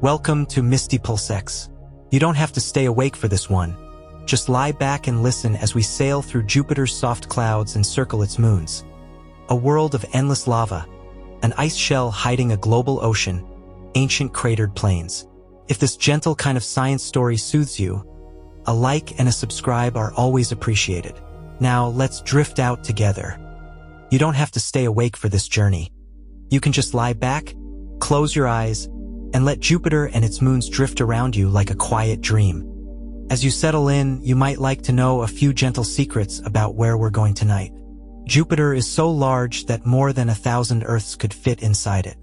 Welcome to Misty Pulsex. You don't have to stay awake for this one. Just lie back and listen as we sail through Jupiter's soft clouds and circle its moons. A world of endless lava, an ice shell hiding a global ocean, ancient cratered plains. If this gentle kind of science story soothes you, a like and a subscribe are always appreciated. Now let's drift out together. You don't have to stay awake for this journey. You can just lie back, close your eyes, and let Jupiter and its moons drift around you like a quiet dream. As you settle in, you might like to know a few gentle secrets about where we're going tonight. Jupiter is so large that more than 1,000 Earths could fit inside it.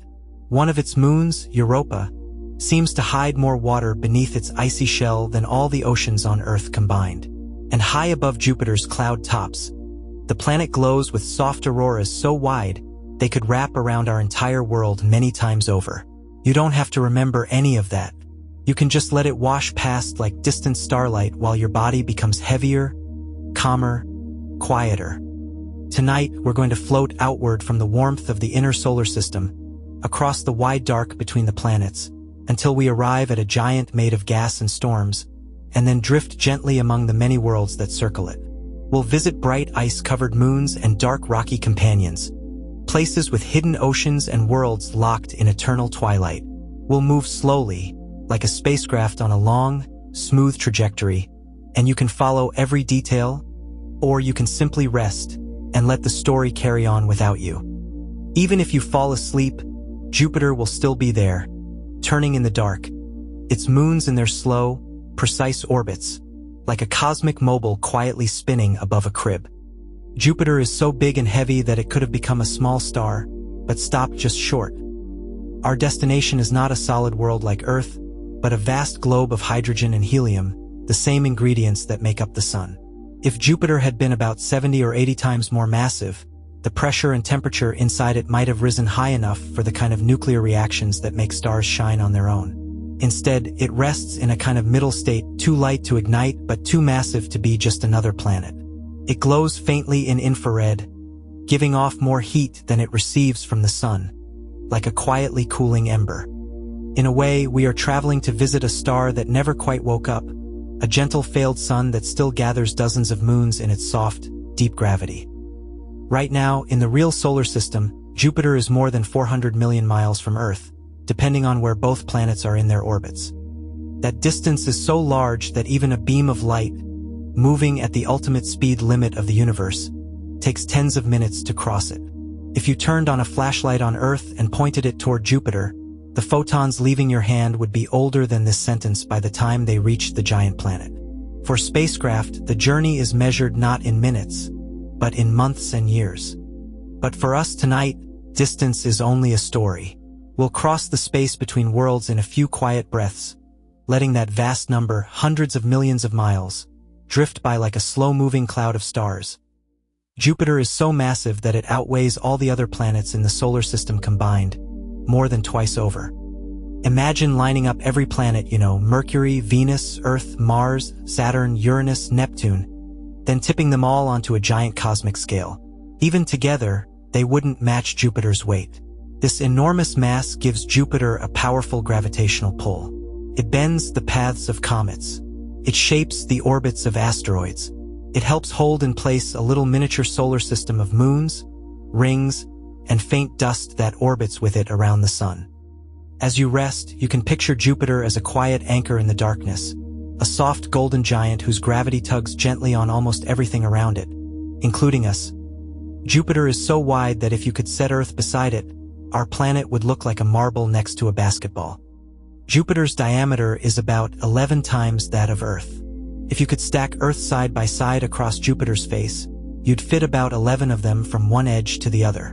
One of its moons, Europa, seems to hide more water beneath its icy shell than all the oceans on Earth combined. And high above Jupiter's cloud tops, the planet glows with soft auroras so wide they could wrap around our entire world many times over. You don't have to remember any of that. You can just let it wash past like distant starlight while your body becomes heavier, calmer, quieter. Tonight, we're going to float outward from the warmth of the inner solar system, across the wide dark between the planets, until we arrive at a giant made of gas and storms, and then drift gently among the many worlds that circle it. We'll visit bright ice-covered moons and dark rocky companions, places with hidden oceans and worlds locked in eternal twilight. We'll move slowly, like a spacecraft on a long, smooth trajectory, and you can follow every detail, or you can simply rest and let the story carry on without you. Even if you fall asleep, Jupiter will still be there, turning in the dark, its moons in their slow, precise orbits, like a cosmic mobile quietly spinning above a crib. Jupiter is so big and heavy that it could have become a small star, but stopped just short. Our destination is not a solid world like Earth, but a vast globe of hydrogen and helium, the same ingredients that make up the Sun. If Jupiter had been about 70 or 80 times more massive, the pressure and temperature inside it might have risen high enough for the kind of nuclear reactions that make stars shine on their own. Instead, it rests in a kind of middle state, too light to ignite but too massive to be just another planet. It glows faintly in infrared, giving off more heat than it receives from the Sun, like a quietly cooling ember. In a way, we are traveling to visit a star that never quite woke up, a gentle failed sun that still gathers dozens of moons in its soft, deep gravity. Right now, in the real solar system, Jupiter is more than 400 million miles from Earth, depending on where both planets are in their orbits. That distance is so large that even a beam of light, moving at the ultimate speed limit of the universe, takes tens of minutes to cross it. If you turned on a flashlight on Earth and pointed it toward Jupiter, the photons leaving your hand would be older than this sentence by the time they reached the giant planet. For spacecraft, the journey is measured not in minutes, but in months and years. But for us tonight, distance is only a story. We'll cross the space between worlds in a few quiet breaths, letting that vast number, hundreds of millions of miles, drift by like a slow-moving cloud of stars. Jupiter is so massive that it outweighs all the other planets in the solar system combined, more than twice over. Imagine lining up every planet, Mercury, Venus, Earth, Mars, Saturn, Uranus, Neptune, then tipping them all onto a giant cosmic scale. Even together, they wouldn't match Jupiter's weight. This enormous mass gives Jupiter a powerful gravitational pull. It bends the paths of comets. It shapes the orbits of asteroids. It helps hold in place a little miniature solar system of moons, rings, and faint dust that orbits with it around the Sun. As you rest, you can picture Jupiter as a quiet anchor in the darkness, a soft golden giant whose gravity tugs gently on almost everything around it, including us. Jupiter is so wide that if you could set Earth beside it, our planet would look like a marble next to a basketball. Jupiter's diameter is about 11 times that of Earth. If you could stack Earth side by side across Jupiter's face, you'd fit about 11 of them from one edge to the other.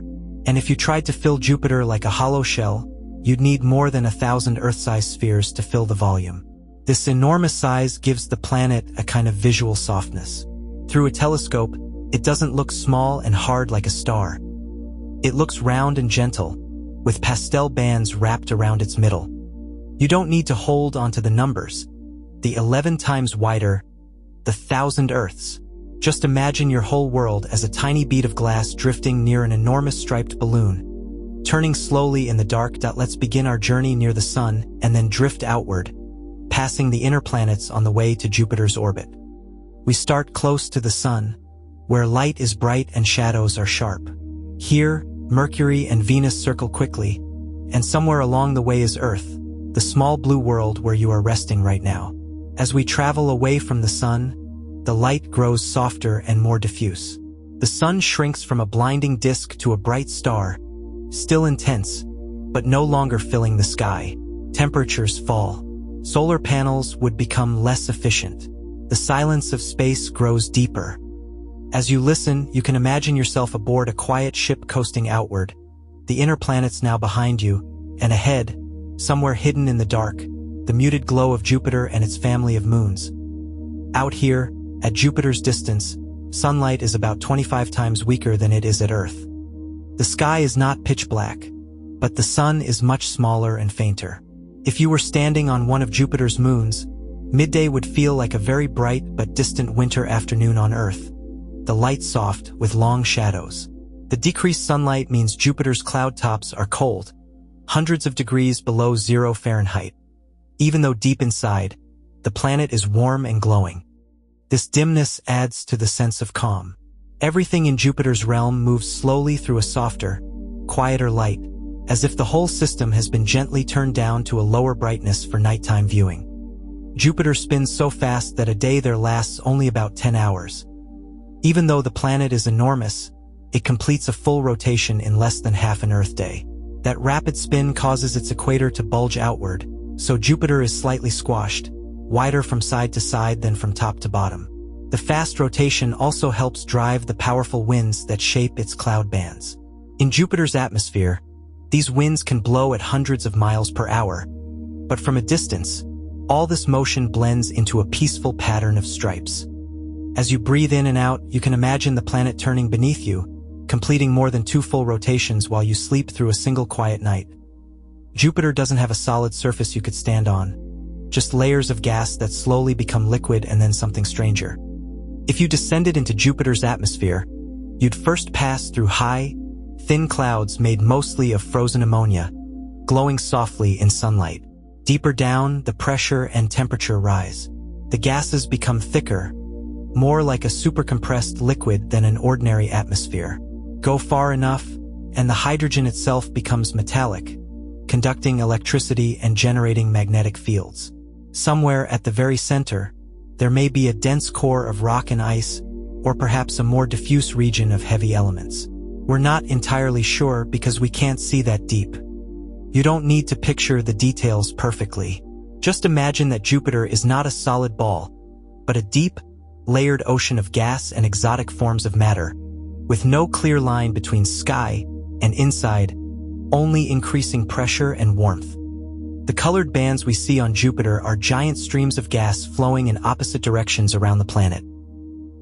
And if you tried to fill Jupiter like a hollow shell, you'd need more than 1,000 Earth-sized spheres to fill the volume. This enormous size gives the planet a kind of visual softness. Through a telescope, it doesn't look small and hard like a star. It looks round and gentle, with pastel bands wrapped around its middle. You don't need to hold onto the numbers. The 11 times wider, the 1,000 Earths. Just imagine your whole world as a tiny bead of glass drifting near an enormous striped balloon, Turning slowly in the dark. Let's begin our journey near the sun and then drift outward, passing the inner planets on the way to Jupiter's orbit. We start close to the sun, where light is bright and shadows are sharp. Here, Mercury and Venus circle quickly, and somewhere along the way is Earth, the small blue world where you are resting right now. As we travel away from the sun, the light grows softer and more diffuse. The sun shrinks from a blinding disk to a bright star, still intense, but no longer filling the sky. Temperatures fall. Solar panels would become less efficient. The silence of space grows deeper. As you listen, you can imagine yourself aboard a quiet ship coasting outward, the inner planets now behind you, and ahead, somewhere hidden in the dark, the muted glow of Jupiter and its family of moons. Out here, at Jupiter's distance, sunlight is about 25 times weaker than it is at Earth. The sky is not pitch black, but the sun is much smaller and fainter. If you were standing on one of Jupiter's moons, midday would feel like a very bright but distant winter afternoon on Earth, the light soft with long shadows. The decreased sunlight means Jupiter's cloud tops are cold, hundreds of degrees below 0 Fahrenheit. Even though deep inside, the planet is warm and glowing. This dimness adds to the sense of calm. Everything in Jupiter's realm moves slowly through a softer, quieter light, as if the whole system has been gently turned down to a lower brightness for nighttime viewing. Jupiter spins so fast that a day there lasts only about 10 hours. Even though the planet is enormous, it completes a full rotation in less than half an Earth day. That rapid spin causes its equator to bulge outward, so Jupiter is slightly squashed, wider from side to side than from top to bottom. The fast rotation also helps drive the powerful winds that shape its cloud bands. In Jupiter's atmosphere, these winds can blow at hundreds of miles per hour, but from a distance, all this motion blends into a peaceful pattern of stripes. As you breathe in and out, you can imagine the planet turning beneath you, completing more than 2 full rotations while you sleep through a single quiet night. Jupiter doesn't have a solid surface you could stand on, just layers of gas that slowly become liquid and then something stranger. If you descended into Jupiter's atmosphere, you'd first pass through high, thin clouds made mostly of frozen ammonia, glowing softly in sunlight. Deeper down, the pressure and temperature rise. The gases become thicker, more like a supercompressed liquid than an ordinary atmosphere. Go far enough, and the hydrogen itself becomes metallic, conducting electricity and generating magnetic fields. Somewhere at the very center, there may be a dense core of rock and ice, or perhaps a more diffuse region of heavy elements. We're not entirely sure because we can't see that deep. You don't need to picture the details perfectly. Just imagine that Jupiter is not a solid ball, but a deep, layered ocean of gas and exotic forms of matter, with no clear line between sky and inside, only increasing pressure and warmth. The colored bands we see on Jupiter are giant streams of gas flowing in opposite directions around the planet.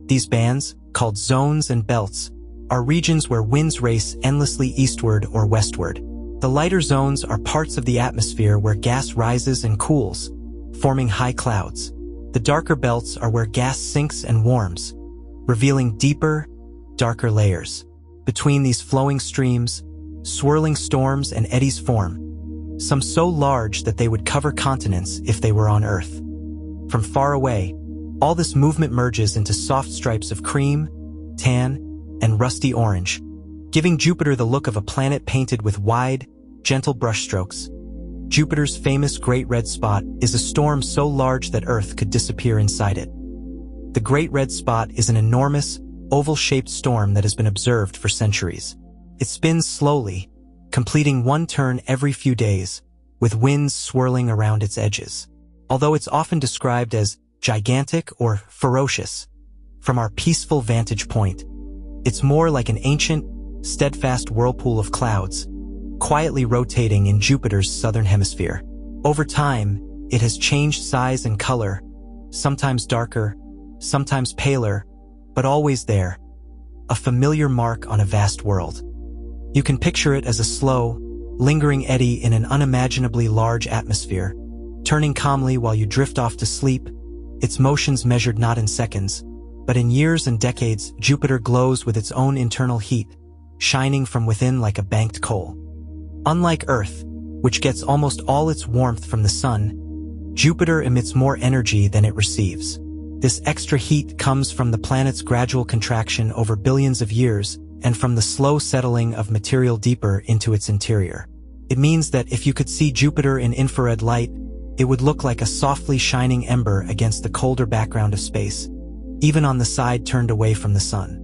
These bands, called zones and belts, are regions where winds race endlessly eastward or westward. The lighter zones are parts of the atmosphere where gas rises and cools, forming high clouds. The darker belts are where gas sinks and warms, revealing deeper, darker layers. Between these flowing streams, swirling storms and eddies form, some so large that they would cover continents if they were on Earth. From far away, all this movement merges into soft stripes of cream, tan, and rusty orange, giving Jupiter the look of a planet painted with wide, gentle brushstrokes. Jupiter's famous Great Red Spot is a storm so large that Earth could disappear inside it. The Great Red Spot is an enormous, oval-shaped storm that has been observed for centuries. It spins slowly, completing one turn every few days, with winds swirling around its edges. Although it's often described as gigantic or ferocious, from our peaceful vantage point, it's more like an ancient, steadfast whirlpool of clouds, quietly rotating in Jupiter's southern hemisphere. Over time, it has changed size and color, sometimes darker, sometimes paler, but always there, a familiar mark on a vast world. You can picture it as a slow, lingering eddy in an unimaginably large atmosphere, turning calmly while you drift off to sleep, its motions measured not in seconds, but in years and decades. Jupiter glows with its own internal heat, shining from within like a banked coal. Unlike Earth, which gets almost all its warmth from the sun, Jupiter emits more energy than it receives. This extra heat comes from the planet's gradual contraction over billions of years and from the slow settling of material deeper into its interior. It means that if you could see Jupiter in infrared light, it would look like a softly shining ember against the colder background of space, even on the side turned away from the sun.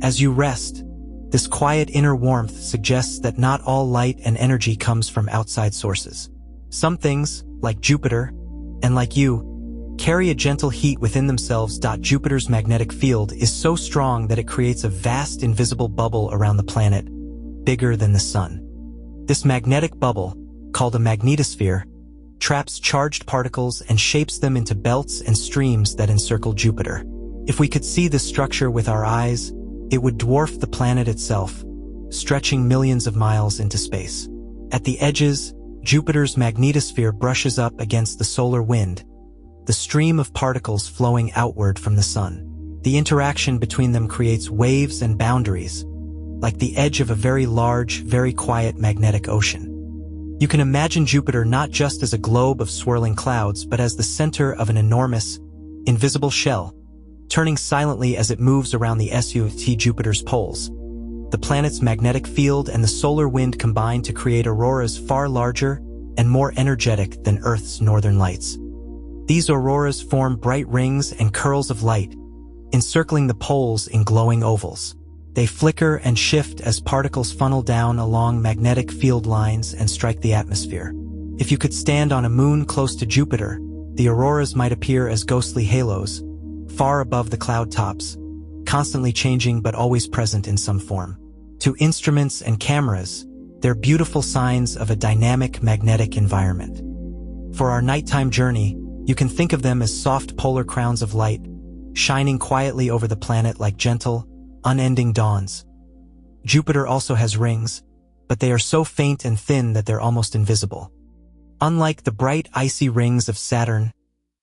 As you rest, this quiet inner warmth suggests that not all light and energy comes from outside sources. Some things, like Jupiter, and like you, carry a gentle heat within themselves. Jupiter's magnetic field is so strong that it creates a vast invisible bubble around the planet, bigger than the sun. This magnetic bubble, called a magnetosphere, traps charged particles and shapes them into belts and streams that encircle Jupiter. If we could see this structure with our eyes, it would dwarf the planet itself, stretching millions of miles into space. At the edges, Jupiter's magnetosphere brushes up against the solar wind, the stream of particles flowing outward from the sun. The interaction between them creates waves and boundaries, like the edge of a very large, very quiet magnetic ocean. You can imagine Jupiter not just as a globe of swirling clouds, but as the center of an enormous, invisible shell, turning silently as it moves around the SUT Jupiter's poles. The planet's magnetic field and the solar wind combine to create auroras far larger and more energetic than Earth's northern lights. These auroras form bright rings and curls of light, encircling the poles in glowing ovals. They flicker and shift as particles funnel down along magnetic field lines and strike the atmosphere. If you could stand on a moon close to Jupiter, the auroras might appear as ghostly halos, far above the cloud tops, constantly changing but always present in some form. To instruments and cameras, they're beautiful signs of a dynamic magnetic environment. For our nighttime journey, you can think of them as soft polar crowns of light, shining quietly over the planet like gentle, unending dawns. Jupiter also has rings, but they are so faint and thin that they're almost invisible. Unlike the bright, icy rings of Saturn,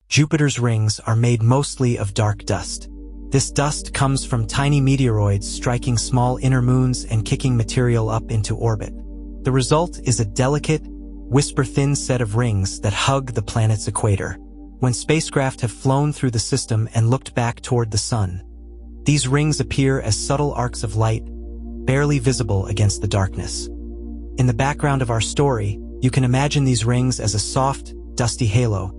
Jupiter's rings are made mostly of dark dust. This dust comes from tiny meteoroids striking small inner moons and kicking material up into orbit. The result is a delicate, whisper-thin set of rings that hug the planet's equator. When spacecraft have flown through the system and looked back toward the sun, these rings appear as subtle arcs of light, barely visible against the darkness. In the background of our story, you can imagine these rings as a soft, dusty halo,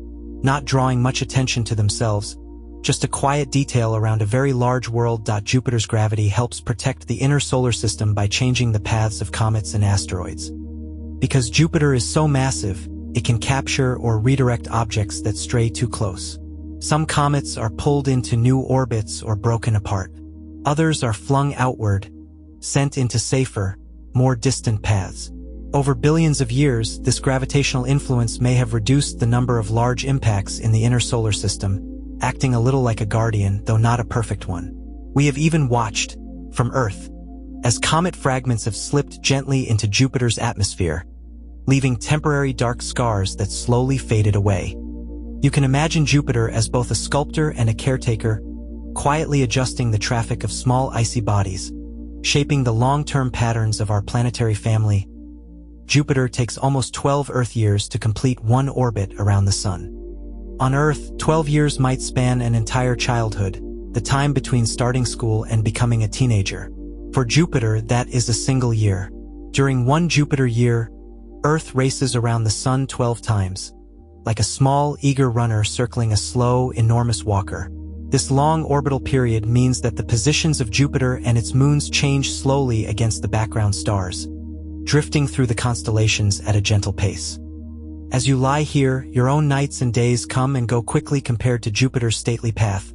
not drawing much attention to themselves, just a quiet detail around a very large world. Jupiter's gravity helps protect the inner solar system by changing the paths of comets and asteroids. Because Jupiter is so massive, it can capture or redirect objects that stray too close. Some comets are pulled into new orbits or broken apart. Others are flung outward, sent into safer, more distant paths. Over billions of years, this gravitational influence may have reduced the number of large impacts in the inner solar system, acting a little like a guardian, though not a perfect one. We have even watched, from Earth, as comet fragments have slipped gently into Jupiter's atmosphere, leaving temporary dark scars that slowly faded away. You can imagine Jupiter as both a sculptor and a caretaker, quietly adjusting the traffic of small icy bodies, shaping the long-term patterns of our planetary family. Jupiter takes almost 12 Earth years to complete one orbit around the Sun. On Earth, 12 years might span an entire childhood, the time between starting school and becoming a teenager. For Jupiter, that is a single year. During one Jupiter year, Earth races around the Sun 12 times, like a small, eager runner circling a slow, enormous walker. This long orbital period means that the positions of Jupiter and its moons change slowly against the background stars, drifting through the constellations at a gentle pace. As you lie here, your own nights and days come and go quickly compared to Jupiter's stately path,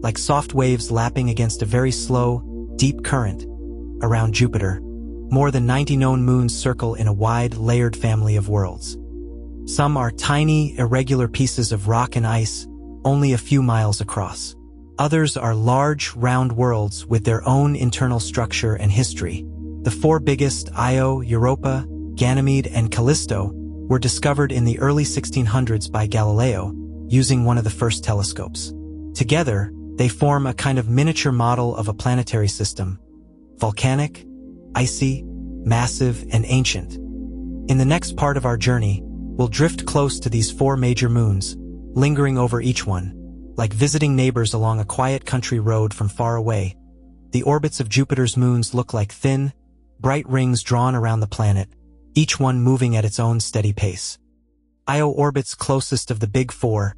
like soft waves lapping against a very slow, deep current. Around Jupiter, more than 90 known moons circle in a wide, layered family of worlds. Some are tiny, irregular pieces of rock and ice, only a few miles across. Others are large, round worlds with their own internal structure and history. The four biggest, Io, Europa, Ganymede, and Callisto, were discovered in the early 1600s by Galileo, using one of the first telescopes. Together, they form a kind of miniature model of a planetary system, volcanic, icy, massive, and ancient. In the next part of our journey, we'll drift close to these 4 major moons, lingering over each one, like visiting neighbors along a quiet country road from far away. The orbits of Jupiter's moons look like thin, bright rings drawn around the planet, each one moving at its own steady pace. Io orbits closest of the big 4,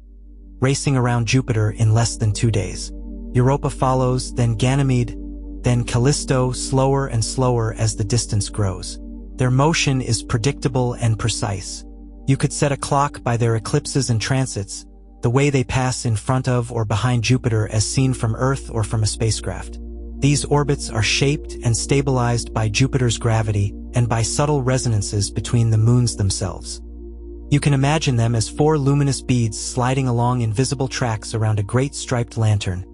racing around Jupiter in less than 2 days. Europa follows, then Ganymede, then Callisto, slower and slower as the distance grows. Their motion is predictable and precise. You could set a clock by their eclipses and transits, the way they pass in front of or behind Jupiter as seen from Earth or from a spacecraft. These orbits are shaped and stabilized by Jupiter's gravity and by subtle resonances between the moons themselves. You can imagine them as 4 luminous beads sliding along invisible tracks around a great striped lantern,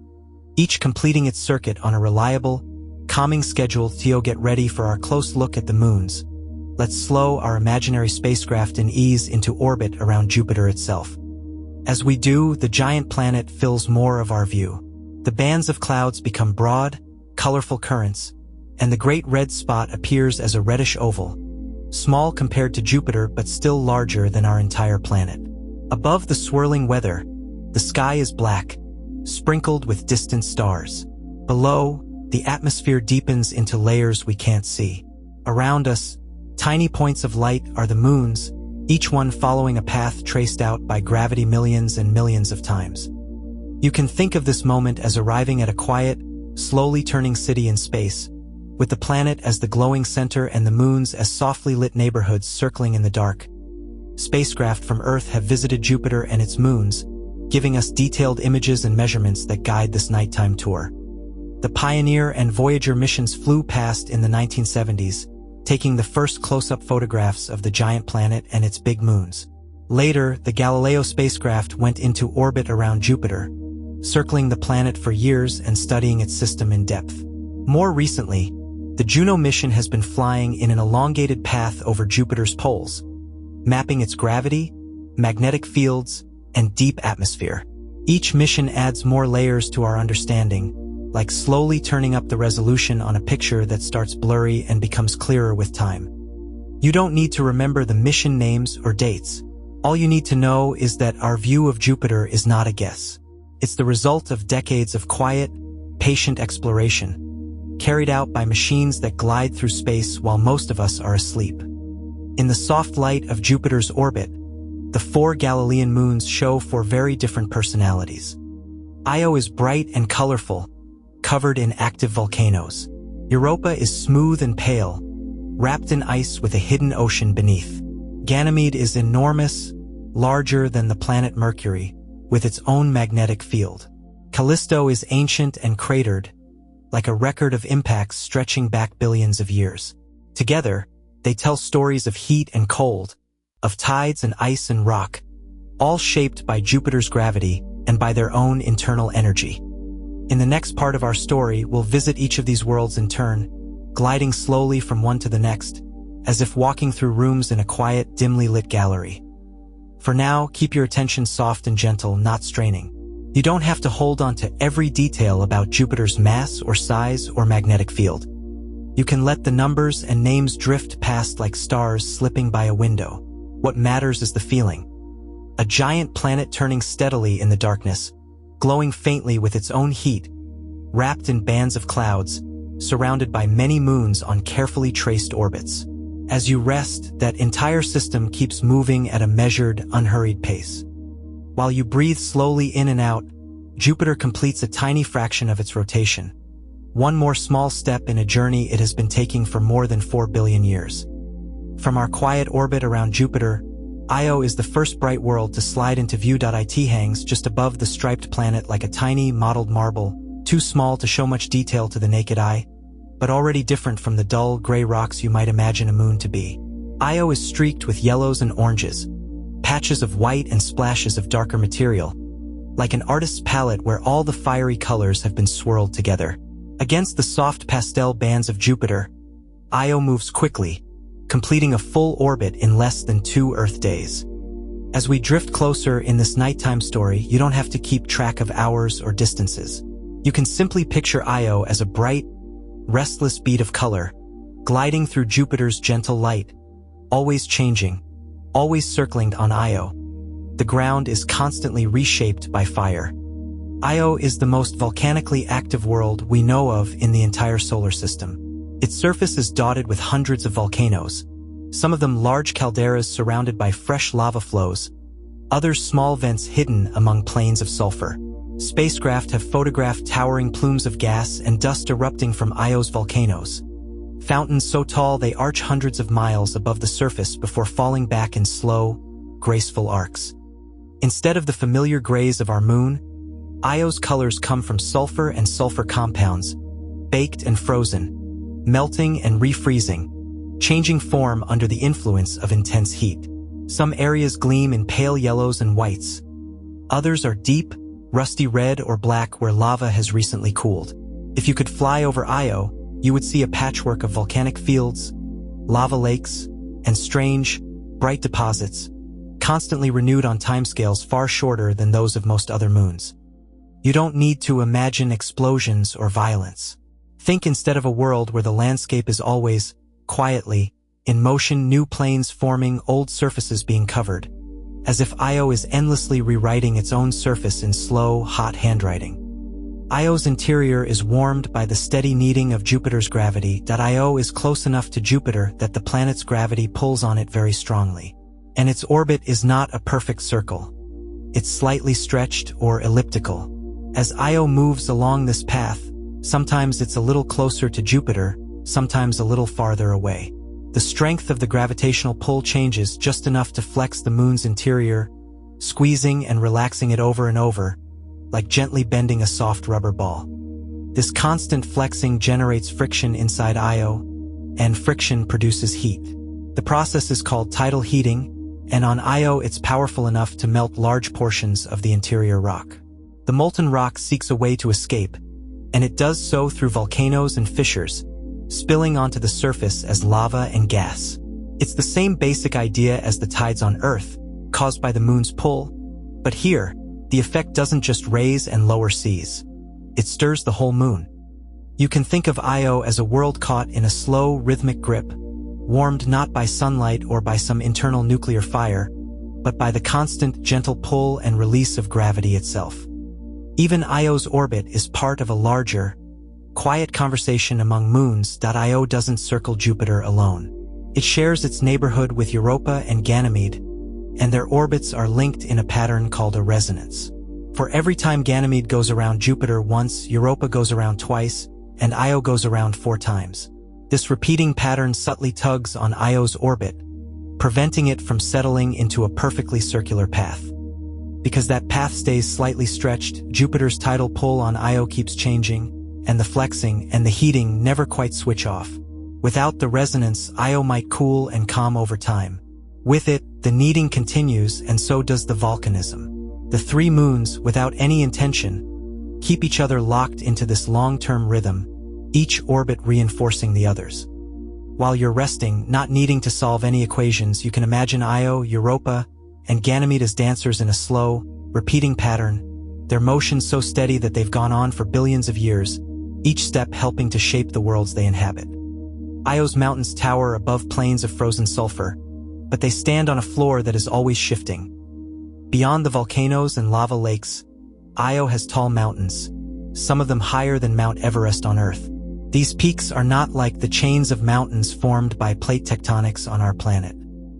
each completing its circuit on a reliable, calming schedule. To get ready for our close look at the moons. Let's slow our imaginary spacecraft and ease into orbit around Jupiter itself. As we do, the giant planet fills more of our view. The bands of clouds become broad, colorful currents, and the great red spot appears as a reddish oval, small compared to Jupiter but still larger than our entire planet. Above the swirling weather, the sky is black, sprinkled with distant stars. Below, the atmosphere deepens into layers we can't see. Around us, tiny points of light are the moons, each one following a path traced out by gravity millions and millions of times. You can think of this moment as arriving at a quiet, slowly turning city in space, with the planet as the glowing center and the moons as softly lit neighborhoods circling in the dark. Spacecraft from Earth have visited Jupiter and its moons, giving us detailed images and measurements that guide this nighttime tour. The Pioneer and Voyager missions flew past in the 1970s, taking the first close-up photographs of the giant planet and its big moons. Later, the Galileo spacecraft went into orbit around Jupiter, circling the planet for years and studying its system in depth. More recently, the Juno mission has been flying in an elongated path over Jupiter's poles, mapping its gravity, magnetic fields, and deep atmosphere. Each mission adds more layers to our understanding, like slowly turning up the resolution on a picture that starts blurry and becomes clearer with time. You don't need to remember the mission names or dates. All you need to know is that our view of Jupiter is not a guess. It's the result of decades of quiet, patient exploration, carried out by machines that glide through space while most of us are asleep. In the soft light of Jupiter's orbit, the 4 Galilean moons show 4 very different personalities. Io is bright and colorful, covered in active volcanoes. Europa is smooth and pale, wrapped in ice with a hidden ocean beneath. Ganymede is enormous, larger than the planet Mercury, with its own magnetic field. Callisto is ancient and cratered, like a record of impacts stretching back billions of years. Together, they tell stories of heat and cold, of tides and ice and rock, all shaped by Jupiter's gravity and by their own internal energy. In the next part of our story, we'll visit each of these worlds in turn, gliding slowly from one to the next, as if walking through rooms in a quiet, dimly lit gallery. For now, keep your attention soft and gentle, not straining. You don't have to hold on to every detail about Jupiter's mass or size or magnetic field. You can let the numbers and names drift past like stars slipping by a window. What matters is the feeling. A giant planet turning steadily in the darkness, glowing faintly with its own heat, wrapped in bands of clouds, surrounded by many moons on carefully traced orbits. As you rest, that entire system keeps moving at a measured, unhurried pace. While you breathe slowly in and out, Jupiter completes a tiny fraction of its rotation. One more small step in a journey it has been taking for more than 4 billion years. From our quiet orbit around Jupiter, Io is the first bright world to slide into view. It hangs just above the striped planet like a tiny, mottled marble, too small to show much detail to the naked eye, but already different from the dull, gray rocks you might imagine a moon to be. Io is streaked with yellows and oranges, patches of white and splashes of darker material, like an artist's palette where all the fiery colors have been swirled together. Against the soft pastel bands of Jupiter, Io moves quickly, completing a full orbit in less than 2 Earth days. As we drift closer in this nighttime story, you don't have to keep track of hours or distances. You can simply picture Io as a bright, restless bead of color, gliding through Jupiter's gentle light, always changing, always circling on Io. The ground is constantly reshaped by fire. Io is the most volcanically active world we know of in the entire solar system. Its surface is dotted with hundreds of volcanoes, some of them large calderas surrounded by fresh lava flows, others small vents hidden among plains of sulfur. Spacecraft have photographed towering plumes of gas and dust erupting from Io's volcanoes. Fountains so tall they arch hundreds of miles above the surface before falling back in slow, graceful arcs. Instead of the familiar grays of our moon, Io's colors come from sulfur and sulfur compounds, baked and frozen, melting and refreezing, changing form under the influence of intense heat. Some areas gleam in pale yellows and whites. Others are deep, rusty red or black where lava has recently cooled. If you could fly over Io, you would see a patchwork of volcanic fields, lava lakes, and strange, bright deposits, constantly renewed on timescales far shorter than those of most other moons. You don't need to imagine explosions or violence. Think instead of a world where the landscape is always, quietly, in motion, new plains forming, old surfaces being covered, as if Io is endlessly rewriting its own surface in slow, hot handwriting. Io's interior is warmed by the steady kneading of Jupiter's gravity. Io is close enough to Jupiter that the planet's gravity pulls on it very strongly. And its orbit is not a perfect circle. It's slightly stretched or elliptical. As Io moves along this path, sometimes it's a little closer to Jupiter, sometimes a little farther away. The strength of the gravitational pull changes just enough to flex the moon's interior, squeezing and relaxing it over and over, like gently bending a soft rubber ball. This constant flexing generates friction inside Io, and friction produces heat. The process is called tidal heating, and on Io it's powerful enough to melt large portions of the interior rock. The molten rock seeks a way to escape, and it does so through volcanoes and fissures, spilling onto the surface as lava and gas. It's the same basic idea as the tides on Earth, caused by the moon's pull, but here, the effect doesn't just raise and lower seas. It stirs the whole moon. You can think of Io as a world caught in a slow, rhythmic grip, warmed not by sunlight or by some internal nuclear fire, but by the constant, gentle pull and release of gravity itself. Even Io's orbit is part of a larger, quiet conversation among moons. Io doesn't circle Jupiter alone. It shares its neighborhood with Europa and Ganymede, and their orbits are linked in a pattern called a resonance. For every time Ganymede goes around Jupiter once, Europa goes around twice, and Io goes around 4 times. This repeating pattern subtly tugs on Io's orbit, preventing it from settling into a perfectly circular path. Because that path stays slightly stretched, Jupiter's tidal pull on Io keeps changing, and the flexing and the heating never quite switch off. Without the resonance, Io might cool and calm over time. With it, the kneading continues, and so does the volcanism. The 3 moons, without any intention, keep each other locked into this long-term rhythm, each orbit reinforcing the others. While you're resting, not needing to solve any equations, you can imagine Io, Europa, and Ganymede as dancers in a slow, repeating pattern, their motion so steady that they've gone on for billions of years, each step helping to shape the worlds they inhabit. Io's mountains tower above plains of frozen sulfur, but they stand on a floor that is always shifting. Beyond the volcanoes and lava lakes, Io has tall mountains, some of them higher than Mount Everest on Earth. These peaks are not like the chains of mountains formed by plate tectonics on our planet.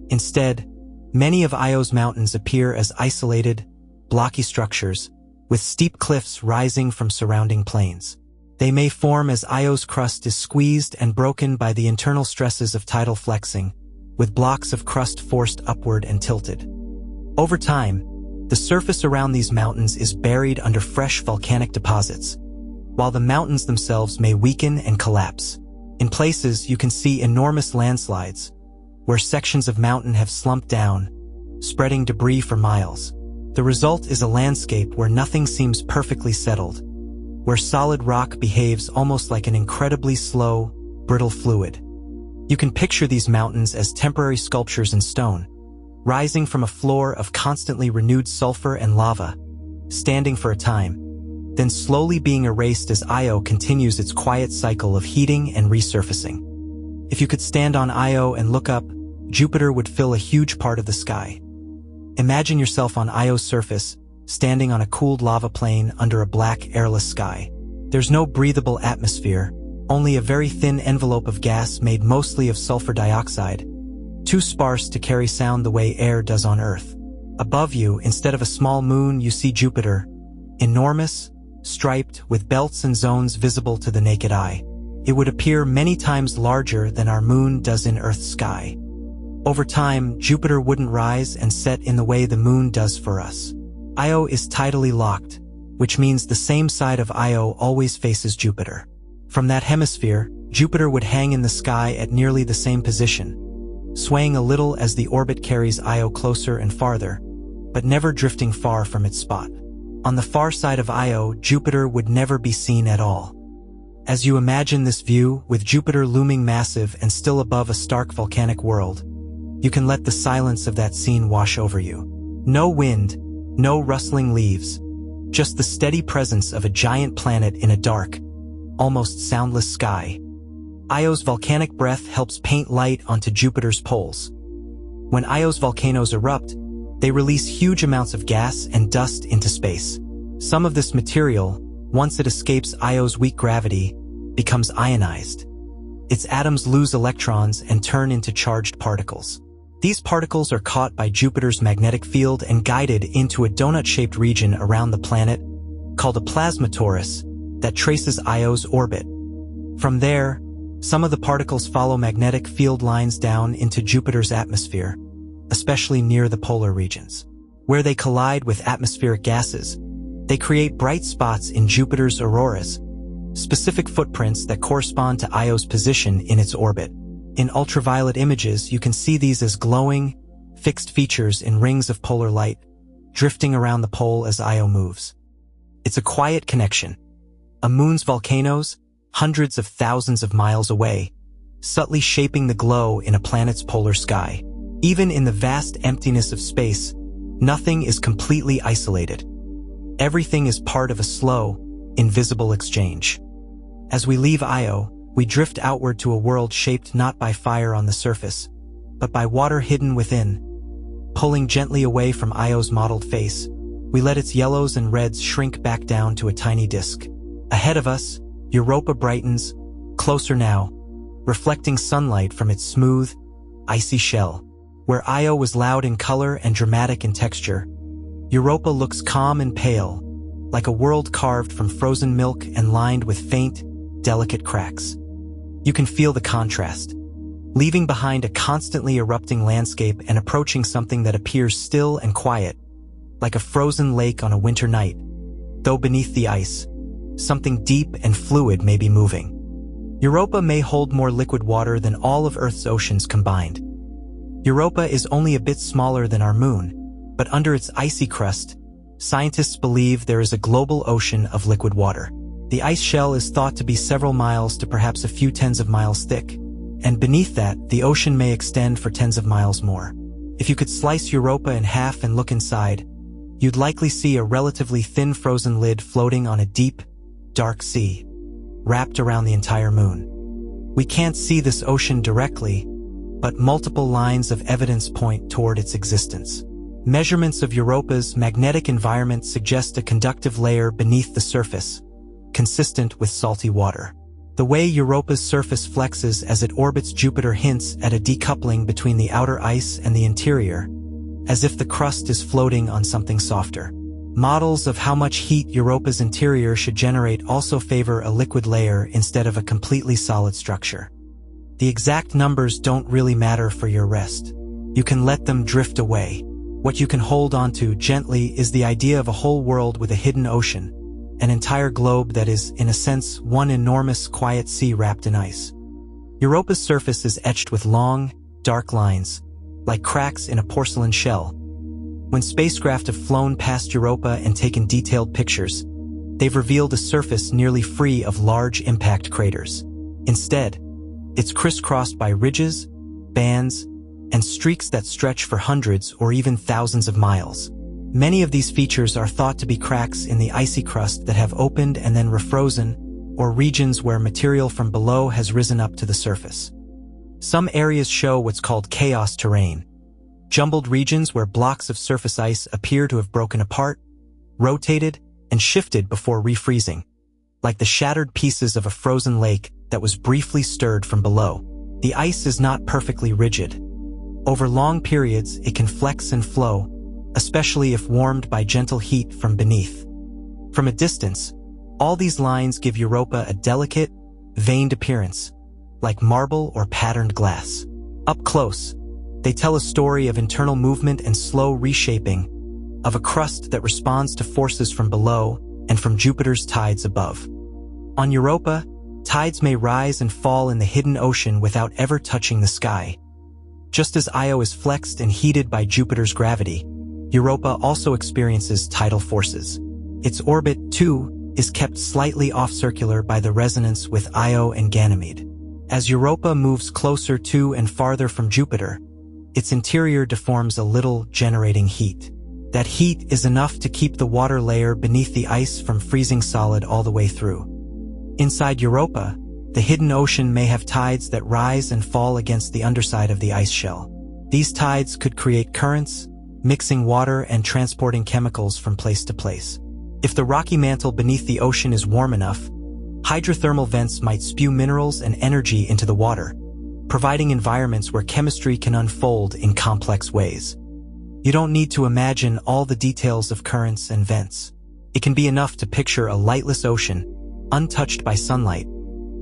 Instead, many of Io's mountains appear as isolated, blocky structures, with steep cliffs rising from surrounding plains. They may form as Io's crust is squeezed and broken by the internal stresses of tidal flexing, with blocks of crust forced upward and tilted. Over time, the surface around these mountains is buried under fresh volcanic deposits, while the mountains themselves may weaken and collapse. In places, you can see enormous landslides, where sections of mountain have slumped down, spreading debris for miles. The result is a landscape where nothing seems perfectly settled, where solid rock behaves almost like an incredibly slow, brittle fluid. You can picture these mountains as temporary sculptures in stone, rising from a floor of constantly renewed sulfur and lava, standing for a time, then slowly being erased as Io continues its quiet cycle of heating and resurfacing. If you could stand on Io and look up, Jupiter would fill a huge part of the sky. Imagine yourself on Io's surface, standing on a cooled lava plain under a black, airless sky. There's no breathable atmosphere, only a very thin envelope of gas made mostly of sulfur dioxide, too sparse to carry sound the way air does on Earth. Above you, instead of a small moon, you see Jupiter, enormous, striped, with belts and zones visible to the naked eye. It would appear many times larger than our moon does in Earth's sky. Over time, Jupiter wouldn't rise and set in the way the moon does for us. Io is tidally locked, which means the same side of Io always faces Jupiter. From that hemisphere, Jupiter would hang in the sky at nearly the same position, swaying a little as the orbit carries Io closer and farther, but never drifting far from its spot. On the far side of Io, Jupiter would never be seen at all. As you imagine this view, with Jupiter looming massive and still above a stark volcanic world, you can let the silence of that scene wash over you. No wind, no rustling leaves, just the steady presence of a giant planet in a dark, almost soundless sky. Io's volcanic breath helps paint light onto Jupiter's poles. When Io's volcanoes erupt, they release huge amounts of gas and dust into space. Some of this material, once it escapes Io's weak gravity, becomes ionized. Its atoms lose electrons and turn into charged particles. These particles are caught by Jupiter's magnetic field and guided into a donut-shaped region around the planet, called a plasma torus, that traces Io's orbit. From there, some of the particles follow magnetic field lines down into Jupiter's atmosphere, especially near the polar regions. Where they collide with atmospheric gases, they create bright spots in Jupiter's auroras, specific footprints that correspond to Io's position in its orbit. In ultraviolet images, you can see these as glowing, fixed features in rings of polar light, drifting around the pole as Io moves. It's a quiet connection. A moon's volcanoes, hundreds of thousands of miles away, subtly shaping the glow in a planet's polar sky. Even in the vast emptiness of space, nothing is completely isolated. Everything is part of a slow, invisible exchange. As we leave Io, we drift outward to a world shaped not by fire on the surface, but by water hidden within. Pulling gently away from Io's mottled face, we let its yellows and reds shrink back down to a tiny disk. Ahead of us, Europa brightens, closer now, reflecting sunlight from its smooth, icy shell. Where Io was loud in color and dramatic in texture, Europa looks calm and pale, like a world carved from frozen milk and lined with faint, delicate cracks. You can feel the contrast, leaving behind a constantly erupting landscape and approaching something that appears still and quiet, like a frozen lake on a winter night, though beneath the ice, something deep and fluid may be moving. Europa may hold more liquid water than all of Earth's oceans combined. Europa is only a bit smaller than our moon, but under its icy crust, scientists believe there is a global ocean of liquid water. The ice shell is thought to be several miles to perhaps a few tens of miles thick, and beneath that, the ocean may extend for tens of miles more. If you could slice Europa in half and look inside, you'd likely see a relatively thin frozen lid floating on a deep, dark sea, wrapped around the entire moon. We can't see this ocean directly, but multiple lines of evidence point toward its existence. Measurements of Europa's magnetic environment suggest a conductive layer beneath the surface, consistent with salty water. The way Europa's surface flexes as it orbits Jupiter hints at a decoupling between the outer ice and the interior, as if the crust is floating on something softer. Models of how much heat Europa's interior should generate also favor a liquid layer instead of a completely solid structure. The exact numbers don't really matter for your rest. You can let them drift away. What you can hold onto gently is the idea of a whole world with a hidden ocean, an entire globe that is, in a sense, one enormous quiet sea wrapped in ice. Europa's surface is etched with long, dark lines, like cracks in a porcelain shell. When spacecraft have flown past Europa and taken detailed pictures, they've revealed a surface nearly free of large impact craters. Instead, it's crisscrossed by ridges, bands, and streaks that stretch for hundreds or even thousands of miles. Many of these features are thought to be cracks in the icy crust that have opened and then refrozen, or regions where material from below has risen up to the surface. Some areas show what's called chaos terrain, jumbled regions where blocks of surface ice appear to have broken apart, rotated, and shifted before refreezing, like the shattered pieces of a frozen lake that was briefly stirred from below. The ice is not perfectly rigid. Over long periods, it can flex and flow, especially if warmed by gentle heat from beneath. From a distance, all these lines give Europa a delicate, veined appearance, like marble or patterned glass. Up close, they tell a story of internal movement and slow reshaping, of a crust that responds to forces from below and from Jupiter's tides above. On Europa, tides may rise and fall in the hidden ocean without ever touching the sky. Just as Io is flexed and heated by Jupiter's gravity, Europa also experiences tidal forces. Its orbit, too, is kept slightly off-circular by the resonance with Io and Ganymede. As Europa moves closer to and farther from Jupiter, its interior deforms a little, generating heat. That heat is enough to keep the water layer beneath the ice from freezing solid all the way through. Inside Europa, the hidden ocean may have tides that rise and fall against the underside of the ice shell. These tides could create currents, mixing water and transporting chemicals from place to place. If the rocky mantle beneath the ocean is warm enough, hydrothermal vents might spew minerals and energy into the water, providing environments where chemistry can unfold in complex ways. You don't need to imagine all the details of currents and vents. It can be enough to picture a lightless ocean, untouched by sunlight,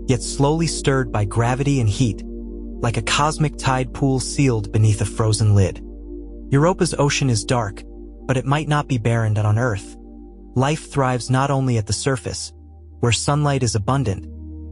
yet slowly stirred by gravity and heat, like a cosmic tide pool sealed beneath a frozen lid. Europa's ocean is dark, but it might not be barren on Earth. Life thrives not only at the surface, where sunlight is abundant,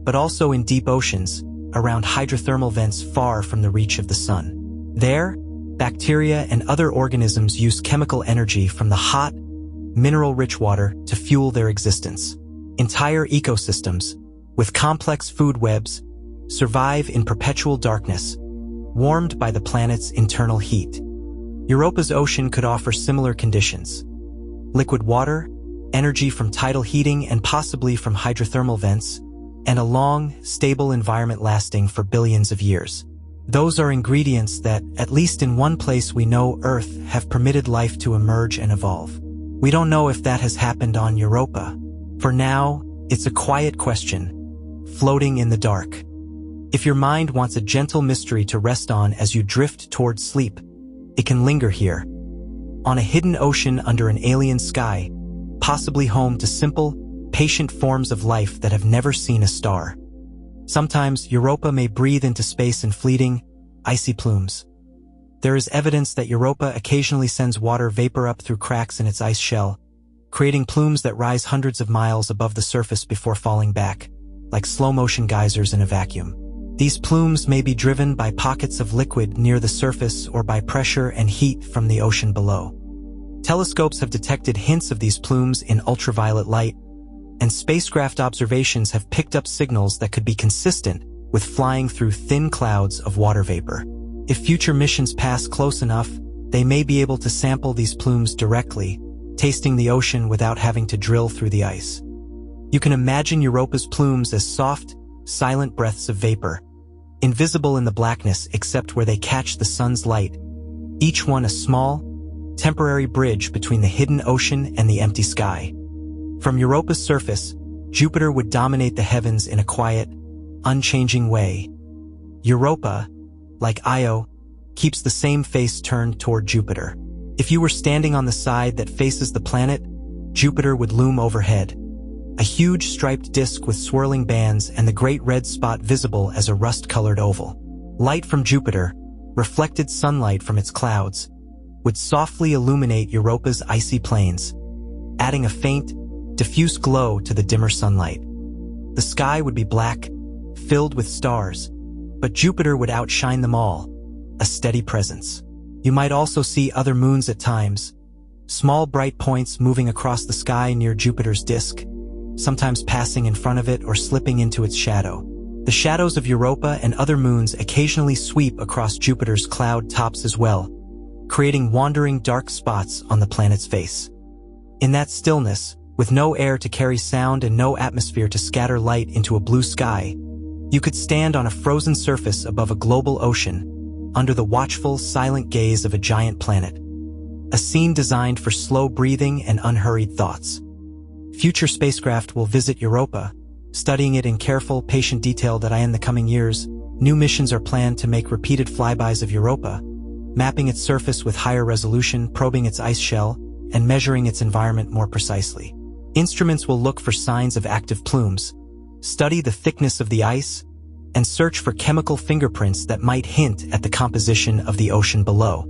but also in deep oceans, around hydrothermal vents far from the reach of the sun. There, bacteria and other organisms use chemical energy from the hot, mineral-rich water to fuel their existence. Entire ecosystems, with complex food webs, survive in perpetual darkness, warmed by the planet's internal heat. Europa's ocean could offer similar conditions. Liquid water, energy from tidal heating and possibly from hydrothermal vents, and a long, stable environment lasting for billions of years. Those are ingredients that, at least in one place we know Earth, have permitted life to emerge and evolve. We don't know if that has happened on Europa. For now, it's a quiet question, floating in the dark. If your mind wants a gentle mystery to rest on as you drift towards sleep, it can linger here, on a hidden ocean under an alien sky, possibly home to simple, patient forms of life that have never seen a star. Sometimes Europa may breathe into space in fleeting, icy plumes. There is evidence that Europa occasionally sends water vapor up through cracks in its ice shell, creating plumes that rise hundreds of miles above the surface before falling back, like slow-motion geysers in a vacuum. These plumes may be driven by pockets of liquid near the surface or by pressure and heat from the ocean below. Telescopes have detected hints of these plumes in ultraviolet light, and spacecraft observations have picked up signals that could be consistent with flying through thin clouds of water vapor. If future missions pass close enough, they may be able to sample these plumes directly, tasting the ocean without having to drill through the ice. You can imagine Europa's plumes as soft, silent breaths of vapor, invisible in the blackness except where they catch the sun's light, each one a small, temporary bridge between the hidden ocean and the empty sky. From Europa's surface, Jupiter would dominate the heavens in a quiet, unchanging way. Europa, like Io, keeps the same face turned toward Jupiter. If you were standing on the side that faces the planet, Jupiter would loom overhead, a huge striped disk with swirling bands and the great red spot visible as a rust-colored oval. Light from Jupiter, reflected sunlight from its clouds, would softly illuminate Europa's icy plains, adding a faint, diffuse glow to the dimmer sunlight. The sky would be black, filled with stars, but Jupiter would outshine them all, a steady presence. You might also see other moons at times, small bright points moving across the sky near Jupiter's disk, sometimes passing in front of it or slipping into its shadow. The shadows of Europa and other moons occasionally sweep across Jupiter's cloud tops as well, creating wandering dark spots on the planet's face. In that stillness, with no air to carry sound and no atmosphere to scatter light into a blue sky, You could stand on a frozen surface above a global ocean, under the watchful, silent gaze of a giant planet. A scene designed for slow breathing and unhurried thoughts. Future spacecraft will visit Europa, studying it in careful, patient detail that in the coming years, new missions are planned to make repeated flybys of Europa, mapping its surface with higher resolution, probing its ice shell, and measuring its environment more precisely. Instruments will look for signs of active plumes, study the thickness of the ice, and search for chemical fingerprints that might hint at the composition of the ocean below.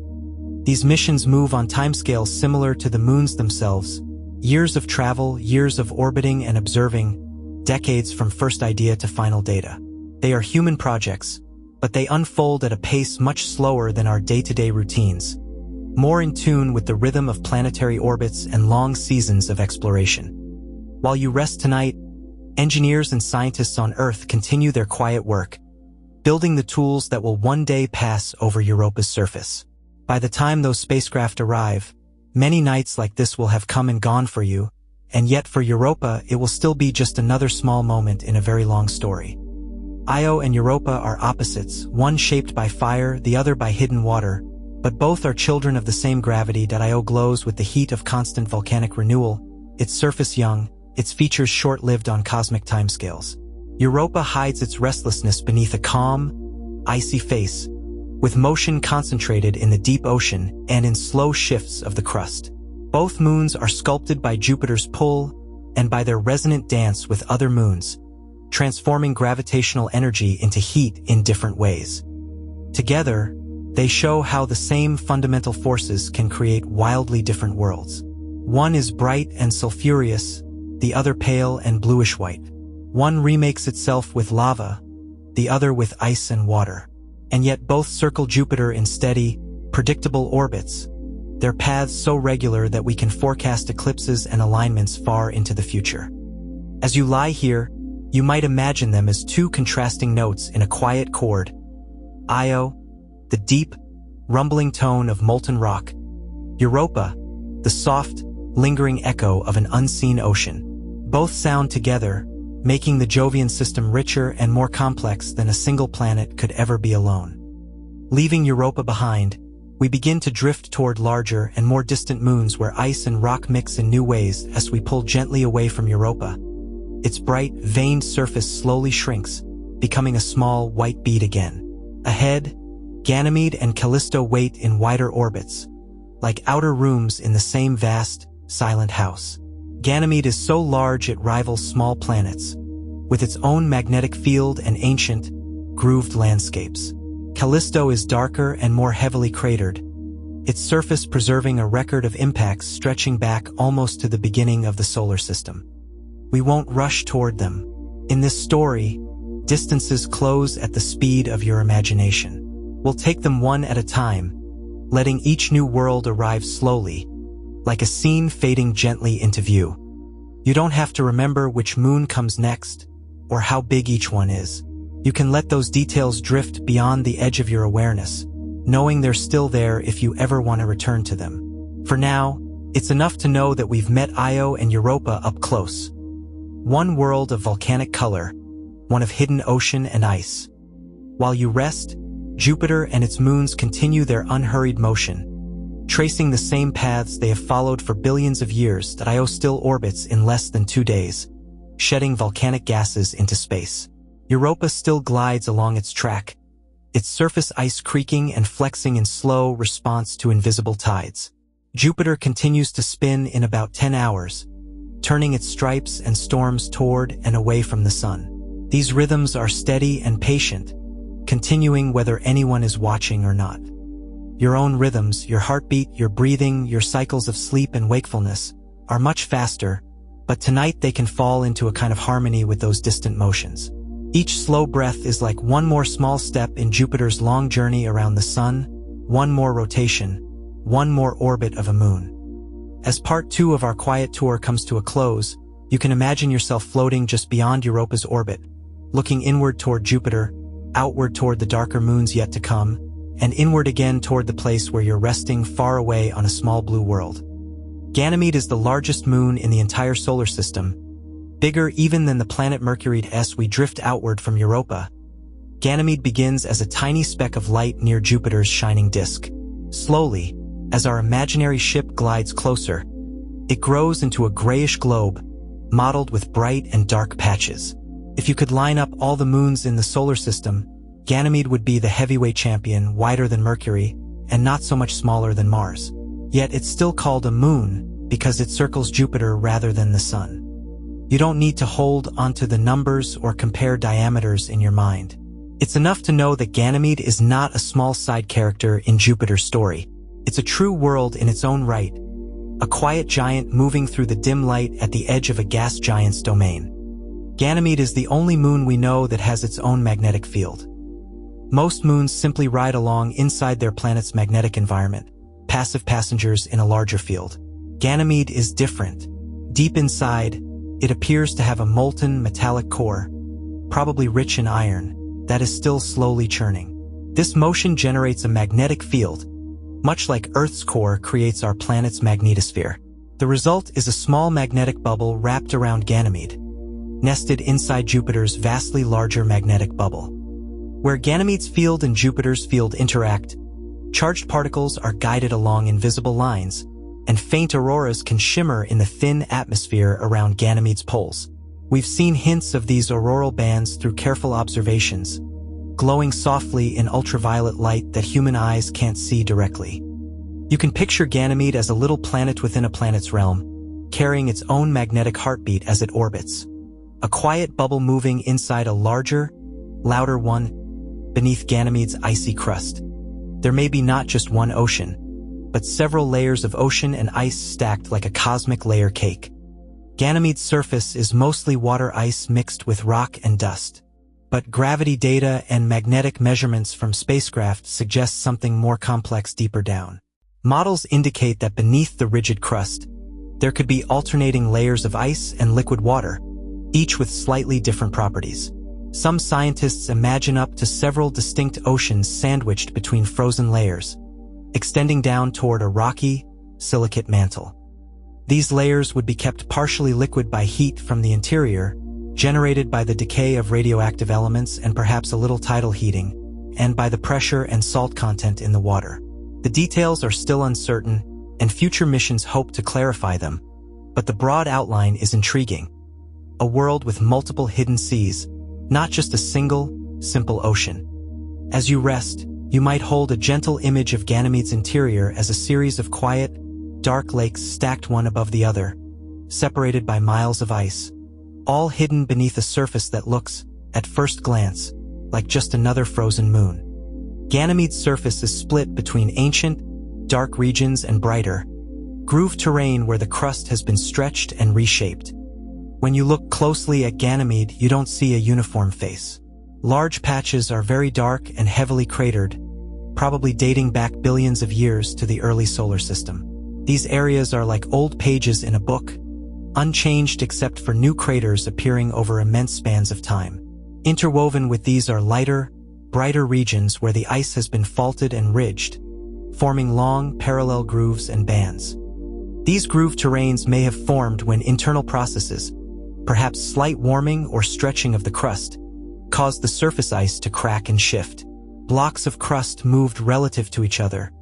These missions move on timescales similar to the moons themselves, years of travel, years of orbiting and observing, decades from first idea to final data. They are human projects, but they unfold at a pace much slower than our day-to-day routines, more in tune with the rhythm of planetary orbits and long seasons of exploration. While you rest tonight, engineers and scientists on Earth continue their quiet work, building the tools that will one day pass over Europa's surface. By the time those spacecraft arrive, many nights like this will have come and gone for you, and yet for Europa it will still be just another small moment in a very long story. Io and Europa are opposites, one shaped by fire, the other by hidden water, but both are children of the same gravity. Io glows with the heat of constant volcanic renewal, its surface young, its features short-lived on cosmic timescales. Europa hides its restlessness beneath a calm, icy face, with motion concentrated in the deep ocean and in slow shifts of the crust. Both moons are sculpted by Jupiter's pull and by their resonant dance with other moons, transforming gravitational energy into heat in different ways. Together, they show how the same fundamental forces can create wildly different worlds. One is bright and sulfurous, the other pale and bluish-white. One remakes itself with lava, the other with ice and water. And yet both circle Jupiter in steady, predictable orbits, their paths so regular that we can forecast eclipses and alignments far into the future. As you lie here, you might imagine them as two contrasting notes in a quiet chord. Io, the deep, rumbling tone of molten rock. Europa, the soft, lingering echo of an unseen ocean. Both sound together, making the Jovian system richer and more complex than a single planet could ever be alone. Leaving Europa behind, we begin to drift toward larger and more distant moons where ice and rock mix in new ways as we pull gently away from Europa. Its bright, veined surface slowly shrinks, becoming a small, white bead again. Ahead, Ganymede and Callisto wait in wider orbits, like outer rooms in the same vast, silent house. Ganymede is so large it rivals small planets, with its own magnetic field and ancient, grooved landscapes. Callisto is darker and more heavily cratered, its surface preserving a record of impacts stretching back almost to the beginning of the solar system. We won't rush toward them. In this story, distances close at the speed of your imagination. We'll take them one at a time, letting each new world arrive slowly, like a scene fading gently into view. You don't have to remember which moon comes next, or how big each one is. You can let those details drift beyond the edge of your awareness, knowing they're still there if you ever want to return to them. For now, it's enough to know that we've met Io and Europa up close. One world of volcanic color, one of hidden ocean and ice. While you rest, Jupiter and its moons continue their unhurried motion, tracing the same paths they have followed for billions of years. That Io still orbits in less than 2 days, shedding volcanic gases into space. Europa still glides along its track, its surface ice creaking and flexing in slow response to invisible tides. Jupiter continues to spin in about 10 hours, turning its stripes and storms toward and away from the sun. These rhythms are steady and patient, continuing whether anyone is watching or not. Your own rhythms, your heartbeat, your breathing, your cycles of sleep and wakefulness, are much faster, but tonight they can fall into a kind of harmony with those distant motions. Each slow breath is like one more small step in Jupiter's long journey around the sun, one more rotation, one more orbit of a moon. As part 2 of our quiet tour comes to a close, you can imagine yourself floating just beyond Europa's orbit, looking inward toward Jupiter, outward toward the darker moons yet to come, and inward again toward the place where you're resting far away on a small blue world. Ganymede is the largest moon in the entire solar system, Bigger even than the planet Mercury as we drift outward from Europa, Ganymede begins as a tiny speck of light near Jupiter's shining disk. Slowly, as our imaginary ship glides closer, it grows into a grayish globe, mottled with bright and dark patches. If you could line up all the moons in the solar system, Ganymede would be the heavyweight champion, wider than Mercury, and not so much smaller than Mars. Yet it's still called a moon because it circles Jupiter rather than the Sun. You don't need to hold onto the numbers or compare diameters in your mind. It's enough to know that Ganymede is not a small side character in Jupiter's story. It's a true world in its own right, a quiet giant moving through the dim light at the edge of a gas giant's domain. Ganymede is the only moon we know that has its own magnetic field. Most moons simply ride along inside their planet's magnetic environment, passive passengers in a larger field. Ganymede is different. Deep inside, it appears to have a molten metallic core, probably rich in iron, that is still slowly churning. This motion generates a magnetic field, much like Earth's core creates our planet's magnetosphere. The result is a small magnetic bubble wrapped around Ganymede, nested inside Jupiter's vastly larger magnetic bubble. Where Ganymede's field and Jupiter's field interact, charged particles are guided along invisible lines, and faint auroras can shimmer in the thin atmosphere around Ganymede's poles. We've seen hints of these auroral bands through careful observations, glowing softly in ultraviolet light that human eyes can't see directly. You can picture Ganymede as a little planet within a planet's realm, carrying its own magnetic heartbeat as it orbits. A quiet bubble moving inside a larger, louder one beneath Ganymede's icy crust. There may be not just one ocean, but several layers of ocean and ice stacked like a cosmic layer cake. Ganymede's surface is mostly water ice mixed with rock and dust. But gravity data and magnetic measurements from spacecraft suggest something more complex deeper down. Models indicate that beneath the rigid crust, there could be alternating layers of ice and liquid water, each with slightly different properties. Some scientists imagine up to several distinct oceans sandwiched between frozen layers, extending down toward a rocky, silicate mantle. These layers would be kept partially liquid by heat from the interior, generated by the decay of radioactive elements and perhaps a little tidal heating, and by the pressure and salt content in the water. The details are still uncertain, and future missions hope to clarify them, but the broad outline is intriguing. A world with multiple hidden seas, not just a single, simple ocean. As you rest, you might hold a gentle image of Ganymede's interior as a series of quiet, dark lakes stacked one above the other, separated by miles of ice, all hidden beneath a surface that looks, at first glance, like just another frozen moon. Ganymede's surface is split between ancient, dark regions and brighter, grooved terrain where the crust has been stretched and reshaped. When you look closely at Ganymede, you don't see a uniform face. Large patches are very dark and heavily cratered, probably dating back billions of years to the early solar system. These areas are like old pages in a book, unchanged except for new craters appearing over immense spans of time. Interwoven with these are lighter, brighter regions where the ice has been faulted and ridged, forming long, parallel grooves and bands. These grooved terrains may have formed when internal processes, perhaps slight warming or stretching of the crust, caused the surface ice to crack and shift. Blocks of crust moved relative to each other,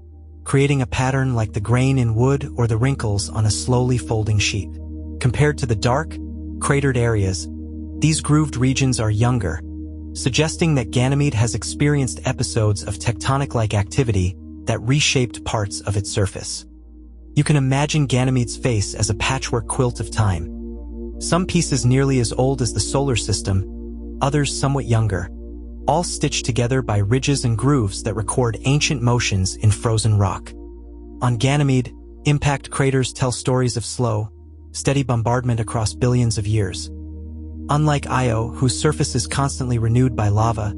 creating a pattern like the grain in wood or the wrinkles on a slowly folding sheet. Compared to the dark, cratered areas, these grooved regions are younger, suggesting that Ganymede has experienced episodes of tectonic-like activity that reshaped parts of its surface. You can imagine Ganymede's face as a patchwork quilt of time. Some pieces nearly as old as the solar system, others somewhat younger, all stitched together by ridges and grooves that record ancient motions in frozen rock. On Ganymede, impact craters tell stories of slow, steady bombardment across billions of years. Unlike Io, whose surface is constantly renewed by lava,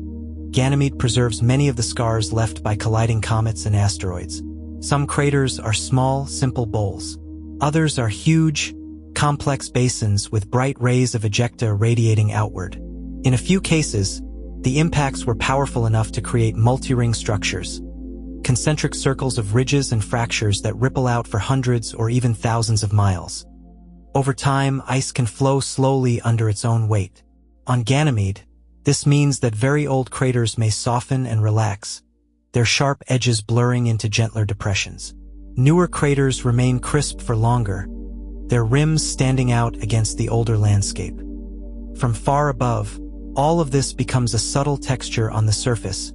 Ganymede preserves many of the scars left by colliding comets and asteroids. Some craters are small, simple bowls. Others are huge, complex basins with bright rays of ejecta radiating outward. In a few cases, the impacts were powerful enough to create multi-ring structures, concentric circles of ridges and fractures that ripple out for hundreds or even thousands of miles. Over time, ice can flow slowly under its own weight. On Ganymede, this means that very old craters may soften and relax, their sharp edges blurring into gentler depressions. Newer craters remain crisp for longer, their rims standing out against the older landscape. From far above, all of this becomes a subtle texture on the surface,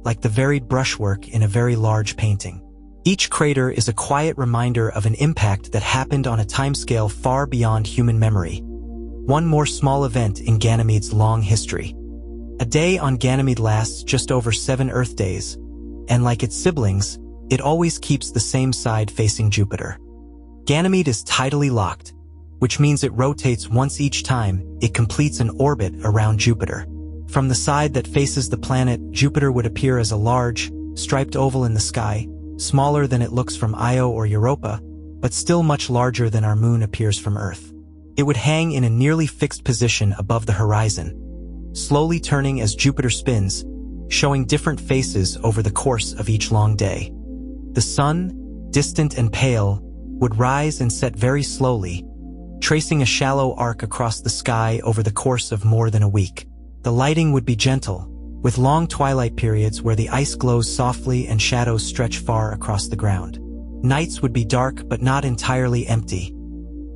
like the varied brushwork in a very large painting. Each crater is a quiet reminder of an impact that happened on a timescale far beyond human memory. One more small event in Ganymede's long history. A day on Ganymede lasts just over 7 Earth days, and like its siblings, it always keeps the same side facing Jupiter. Ganymede is tidally locked, which means it rotates once each time it completes an orbit around Jupiter. From the side that faces the planet, Jupiter would appear as a large, striped oval in the sky, smaller than it looks from Io or Europa, but still much larger than our moon appears from Earth. It would hang in a nearly fixed position above the horizon, slowly turning as Jupiter spins, showing different faces over the course of each long day. The sun, distant and pale, would rise and set very slowly, tracing a shallow arc across the sky over the course of more than a week. The lighting would be gentle, with long twilight periods where the ice glows softly and shadows stretch far across the ground. Nights would be dark but not entirely empty.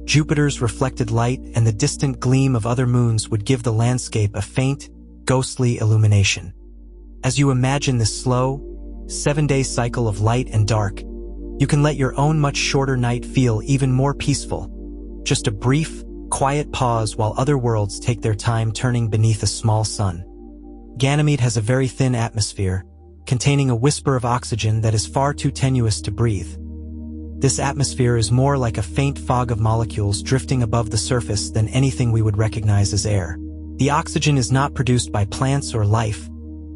Jupiter's reflected light and the distant gleam of other moons would give the landscape a faint, ghostly illumination. As you imagine this slow, 7-day cycle of light and dark, you can let your own much shorter night feel even more peaceful. Just a brief, quiet pause while other worlds take their time turning beneath a small sun. Ganymede has a very thin atmosphere, containing a whisper of oxygen that is far too tenuous to breathe. This atmosphere is more like a faint fog of molecules drifting above the surface than anything we would recognize as air. The oxygen is not produced by plants or life,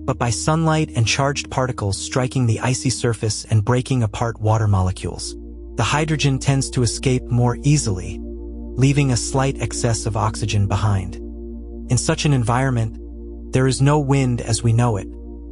but by sunlight and charged particles striking the icy surface and breaking apart water molecules. The hydrogen tends to escape more easily, leaving a slight excess of oxygen behind. In such an environment, there is no wind as we know it,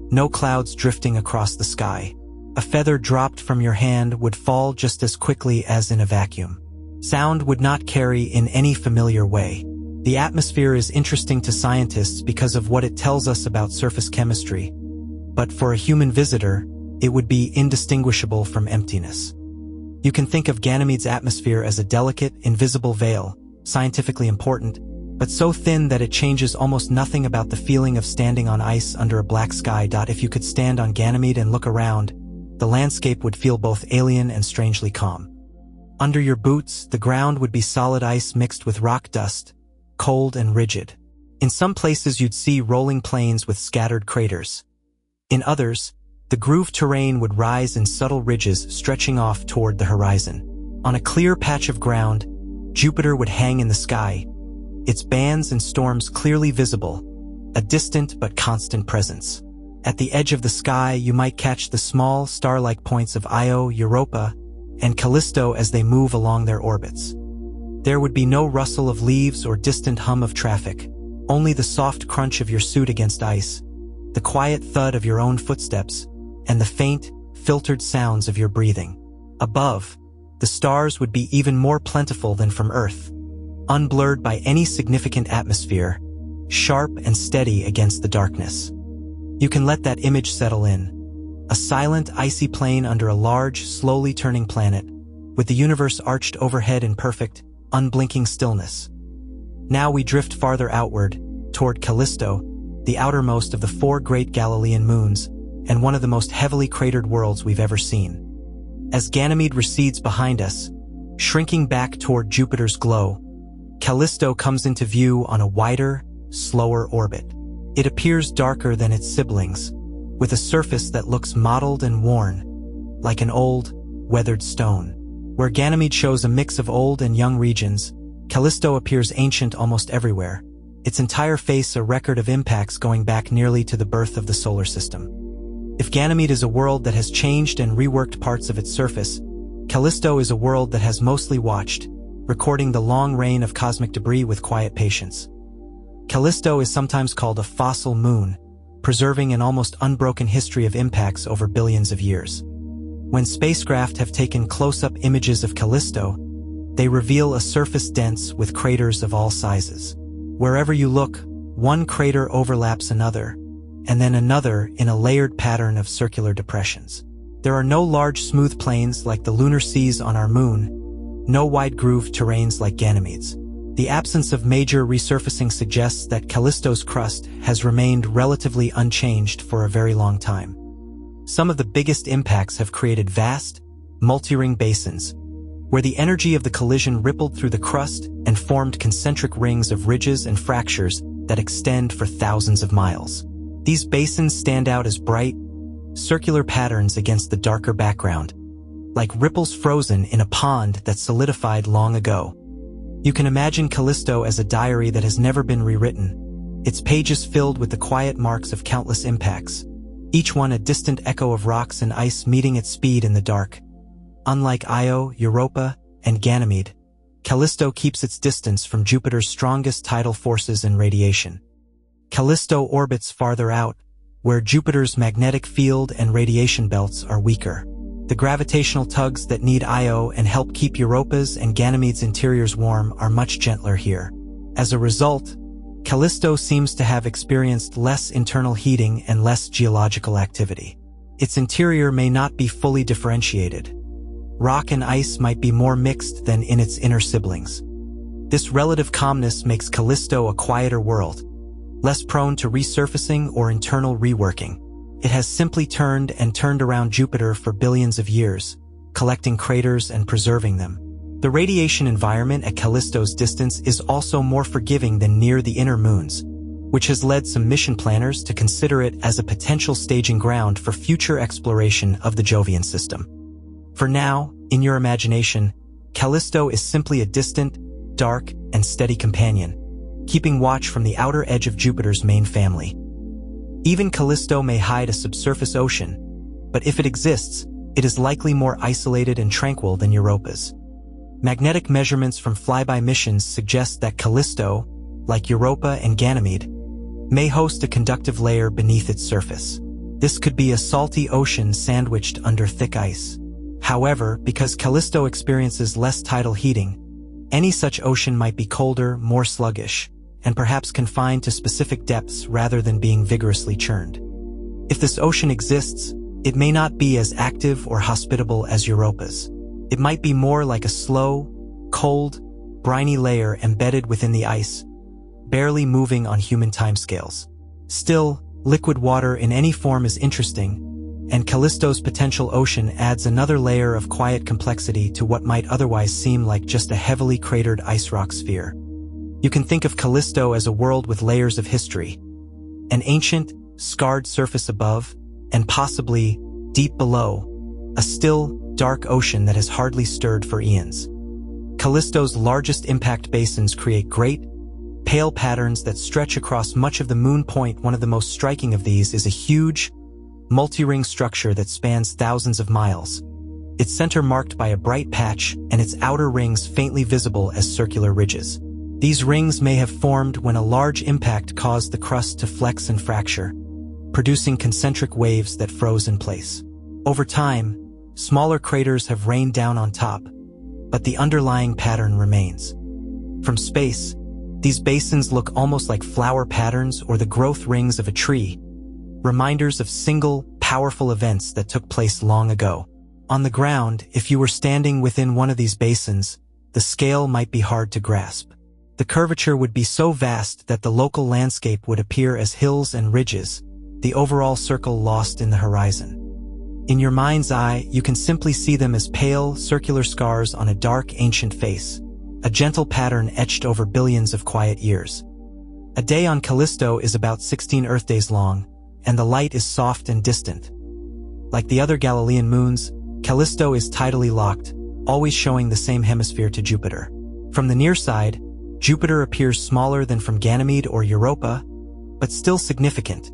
no clouds drifting across the sky. A feather dropped from your hand would fall just as quickly as in a vacuum. Sound would not carry in any familiar way. The atmosphere is interesting to scientists because of what it tells us about surface chemistry, but for a human visitor, it would be indistinguishable from emptiness. You can think of Ganymede's atmosphere as a delicate, invisible veil, scientifically important, but so thin that it changes almost nothing about the feeling of standing on ice under a black sky. If you could stand on Ganymede and look around, the landscape would feel both alien and strangely calm. Under your boots, the ground would be solid ice mixed with rock dust, cold and rigid. In some places you'd see rolling plains with scattered craters. In others, the grooved terrain would rise in subtle ridges stretching off toward the horizon. On a clear patch of ground, Jupiter would hang in the sky, its bands and storms clearly visible, a distant but constant presence. At the edge of the sky, you might catch the small, star-like points of Io, Europa, and Callisto as they move along their orbits. There would be no rustle of leaves or distant hum of traffic, only the soft crunch of your suit against ice, the quiet thud of your own footsteps, and the faint, filtered sounds of your breathing. Above, the stars would be even more plentiful than from Earth, unblurred by any significant atmosphere, sharp and steady against the darkness. You can let that image settle in. A silent, icy plain under a large, slowly turning planet, with the universe arched overhead in perfect, unblinking stillness. Now we drift farther outward, toward Callisto, the outermost of the 4 great Galilean moons, and one of the most heavily cratered worlds we've ever seen. As Ganymede recedes behind us, shrinking back toward Jupiter's glow, Callisto comes into view on a wider, slower orbit. It appears darker than its siblings, with a surface that looks mottled and worn, like an old, weathered stone. Where Ganymede shows a mix of old and young regions, Callisto appears ancient almost everywhere, its entire face a record of impacts going back nearly to the birth of the solar system. If Ganymede is a world that has changed and reworked parts of its surface, Callisto is a world that has mostly watched, recording the long reign of cosmic debris with quiet patience. Callisto is sometimes called a fossil moon, preserving an almost unbroken history of impacts over billions of years. When spacecraft have taken close-up images of Callisto, They reveal a surface dense with craters of all sizes. Wherever you look, one crater overlaps another, and then another in a layered pattern of circular depressions. There are no large smooth plains like the lunar seas on our moon, no wide-grooved terrains like Ganymede's. The absence of major resurfacing suggests that Callisto's crust has remained relatively unchanged for a very long time. Some of the biggest impacts have created vast, multi-ring basins, where the energy of the collision rippled through the crust and formed concentric rings of ridges and fractures that extend for thousands of miles. These basins stand out as bright, circular patterns against the darker background, like ripples frozen in a pond that solidified long ago. You can imagine Callisto as a diary that has never been rewritten, its pages filled with the quiet marks of countless impacts, each one a distant echo of rocks and ice meeting its speed in the dark. Unlike Io, Europa, and Ganymede, Callisto keeps its distance from Jupiter's strongest tidal forces and radiation. Callisto orbits farther out, where Jupiter's magnetic field and radiation belts are weaker. The gravitational tugs that need Io and help keep Europa's and Ganymede's interiors warm are much gentler here. As a result, Callisto seems to have experienced less internal heating and less geological activity. Its interior may not be fully differentiated. Rock and ice might be more mixed than in its inner siblings. This relative calmness makes Callisto a quieter world, less prone to resurfacing or internal reworking. It has simply turned and turned around Jupiter for billions of years, collecting craters and preserving them. The radiation environment at Callisto's distance is also more forgiving than near the inner moons, which has led some mission planners to consider it as a potential staging ground for future exploration of the Jovian system. For now, in your imagination, Callisto is simply a distant, dark, and steady companion, keeping watch from the outer edge of Jupiter's main family. Even Callisto may hide a subsurface ocean, but if it exists, it is likely more isolated and tranquil than Europa's. Magnetic measurements from flyby missions suggest that Callisto, like Europa and Ganymede, may host a conductive layer beneath its surface. This could be a salty ocean sandwiched under thick ice. However, because Callisto experiences less tidal heating, any such ocean might be colder, more sluggish, and perhaps confined to specific depths rather than being vigorously churned. If this ocean exists, it may not be as active or hospitable as Europa's. It might be more like a slow, cold, briny layer embedded within the ice, barely moving on human timescales. Still, liquid water in any form is interesting, and Callisto's potential ocean adds another layer of quiet complexity to what might otherwise seem like just a heavily cratered ice rock sphere. You can think of Callisto as a world with layers of history, an ancient, scarred surface above, and possibly, deep below, a still, dark ocean that has hardly stirred for eons. Callisto's largest impact basins create great, pale patterns that stretch across much of the moon point. One of the most striking of these is a huge, multi-ring structure that spans thousands of miles, its center marked by a bright patch and its outer rings faintly visible as circular ridges. These rings may have formed when a large impact caused the crust to flex and fracture, producing concentric waves that froze in place. Over time, smaller craters have rained down on top, but the underlying pattern remains. From space, these basins look almost like flower patterns or the growth rings of a tree, reminders of single, powerful events that took place long ago. On the ground, if you were standing within one of these basins, the scale might be hard to grasp. The curvature would be so vast that the local landscape would appear as hills and ridges, the overall circle lost in the horizon. In your mind's eye, you can simply see them as pale, circular scars on a dark, ancient face, a gentle pattern etched over billions of quiet years. A day on Callisto is about 16 Earth days long, and the light is soft and distant. Like the other Galilean moons, Callisto is tidally locked, always showing the same hemisphere to Jupiter. From the near side, Jupiter appears smaller than from Ganymede or Europa, but still significant,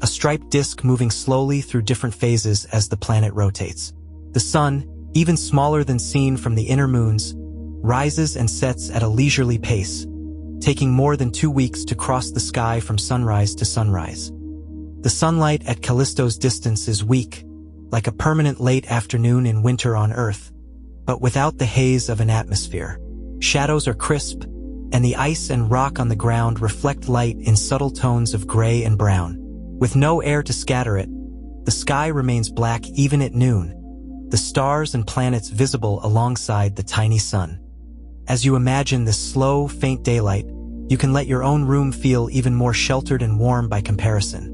a striped disk moving slowly through different phases as the planet rotates. The Sun, even smaller than seen from the inner moons, rises and sets at a leisurely pace, taking more than 2 weeks to cross the sky from sunrise to sunrise. The sunlight at Callisto's distance is weak, like a permanent late afternoon in winter on Earth, but without the haze of an atmosphere. Shadows are crisp, and the ice and rock on the ground reflect light in subtle tones of gray and brown. With no air to scatter it, the sky remains black even at noon, the stars and planets visible alongside the tiny sun. As you imagine this slow, faint daylight, you can let your own room feel even more sheltered and warm by comparison.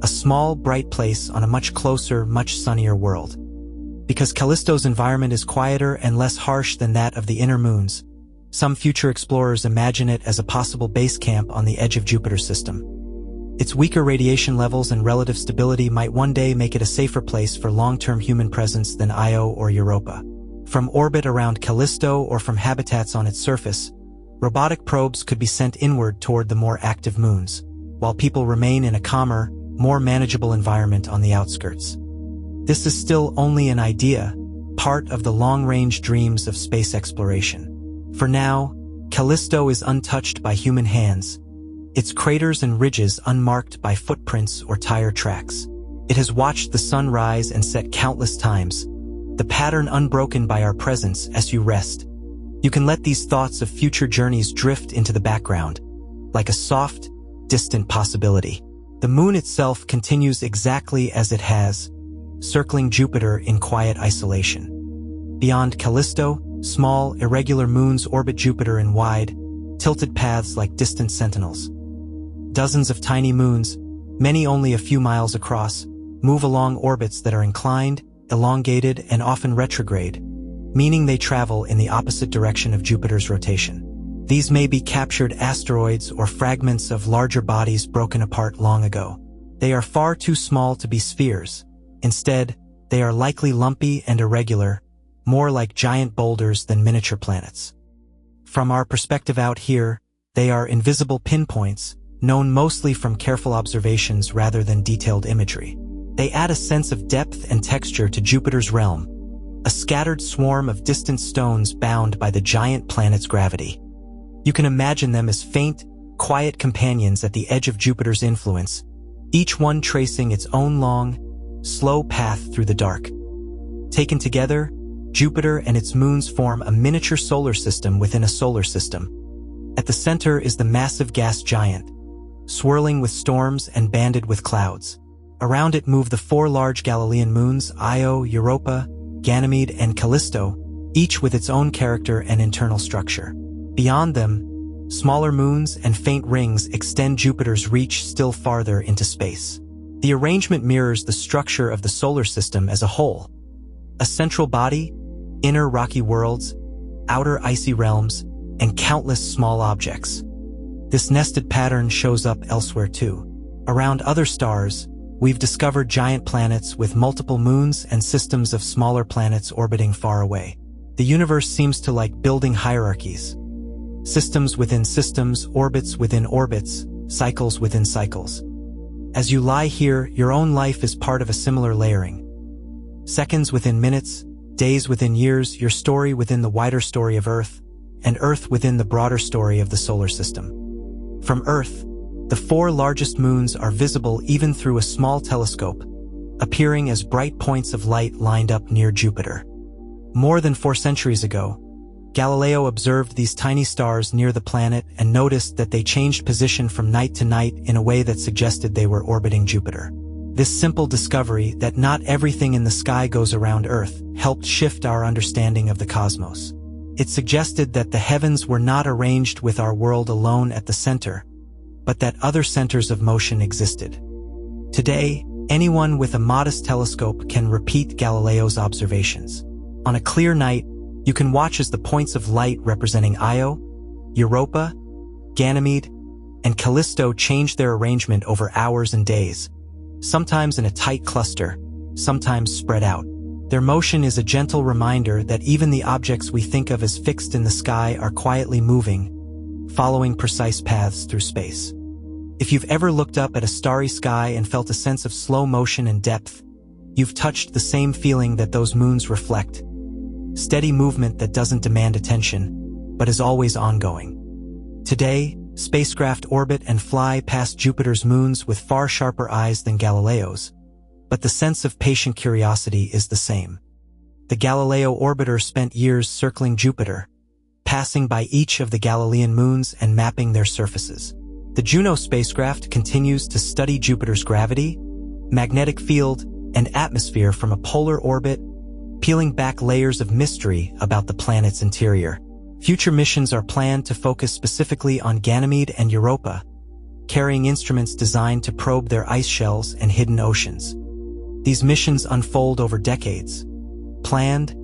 A small, bright place on a much closer, much sunnier world. Because Callisto's environment is quieter and less harsh than that of the inner moons, some future explorers imagine it as a possible base camp on the edge of Jupiter's system. Its weaker radiation levels and relative stability might one day make it a safer place for long-term human presence than Io or Europa. From orbit around Callisto or from habitats on its surface, robotic probes could be sent inward toward the more active moons, while people remain in a calmer, more manageable environment on the outskirts. This is still only an idea, part of the long-range dreams of space exploration. For now, Callisto is untouched by human hands, its craters and ridges unmarked by footprints or tire tracks. It has watched the sun rise and set countless times, the pattern unbroken by our presence as you rest. You can let these thoughts of future journeys drift into the background, like a soft, distant possibility. The moon itself continues exactly as it has, circling Jupiter in quiet isolation. Beyond Callisto, small, irregular moons orbit Jupiter in wide, tilted paths like distant sentinels. Dozens of tiny moons, many only a few miles across, move along orbits that are inclined, elongated, and often retrograde, meaning they travel in the opposite direction of Jupiter's rotation. These may be captured asteroids or fragments of larger bodies broken apart long ago. They are far too small to be spheres. Instead, they are likely lumpy and irregular, more like giant boulders than miniature planets. From our perspective out here, they are invisible pinpoints, known mostly from careful observations rather than detailed imagery. They add a sense of depth and texture to Jupiter's realm, a scattered swarm of distant stones bound by the giant planet's gravity. You can imagine them as faint, quiet companions at the edge of Jupiter's influence, each one tracing its own long, slow path through the dark. Taken together, Jupiter and its moons form a miniature solar system within a solar system. At the center is the massive gas giant, swirling with storms and banded with clouds. Around it move the four large Galilean moons, Io, Europa, Ganymede, and Callisto, each with its own character and internal structure. Beyond them, smaller moons and faint rings extend Jupiter's reach still farther into space. The arrangement mirrors the structure of the solar system as a whole. A central body, inner rocky worlds, outer icy realms, and countless small objects. This nested pattern shows up elsewhere too. Around other stars, we've discovered giant planets with multiple moons and systems of smaller planets orbiting far away. The universe seems to like building hierarchies. Systems within systems, orbits within orbits, cycles within cycles. As you lie here, your own life is part of a similar layering. Seconds within minutes, days within years, your story within the wider story of Earth, and Earth within the broader story of the solar system. From Earth, the four largest moons are visible even through a small telescope, appearing as bright points of light lined up near Jupiter. More than 4 centuries ago, Galileo observed these tiny stars near the planet and noticed that they changed position from night to night in a way that suggested they were orbiting Jupiter. This simple discovery that not everything in the sky goes around Earth helped shift our understanding of the cosmos. It suggested that the heavens were not arranged with our world alone at the center, but that other centers of motion existed. Today, anyone with a modest telescope can repeat Galileo's observations. On a clear night, you can watch as the points of light representing Io, Europa, Ganymede, and Callisto change their arrangement over hours and days, sometimes in a tight cluster, sometimes spread out. Their motion is a gentle reminder that even the objects we think of as fixed in the sky are quietly moving, following precise paths through space. If you've ever looked up at a starry sky and felt a sense of slow motion and depth, you've touched the same feeling that those moons reflect. Steady movement that doesn't demand attention, but is always ongoing. Today, spacecraft orbit and fly past Jupiter's moons with far sharper eyes than Galileo's, but the sense of patient curiosity is the same. The Galileo orbiter spent years circling Jupiter, passing by each of the Galilean moons and mapping their surfaces. The Juno spacecraft continues to study Jupiter's gravity, magnetic field, and atmosphere from a polar orbit, peeling back layers of mystery about the planet's interior. Future missions are planned to focus specifically on Ganymede and Europa, carrying instruments designed to probe their ice shells and hidden oceans. These missions unfold over decades, planned,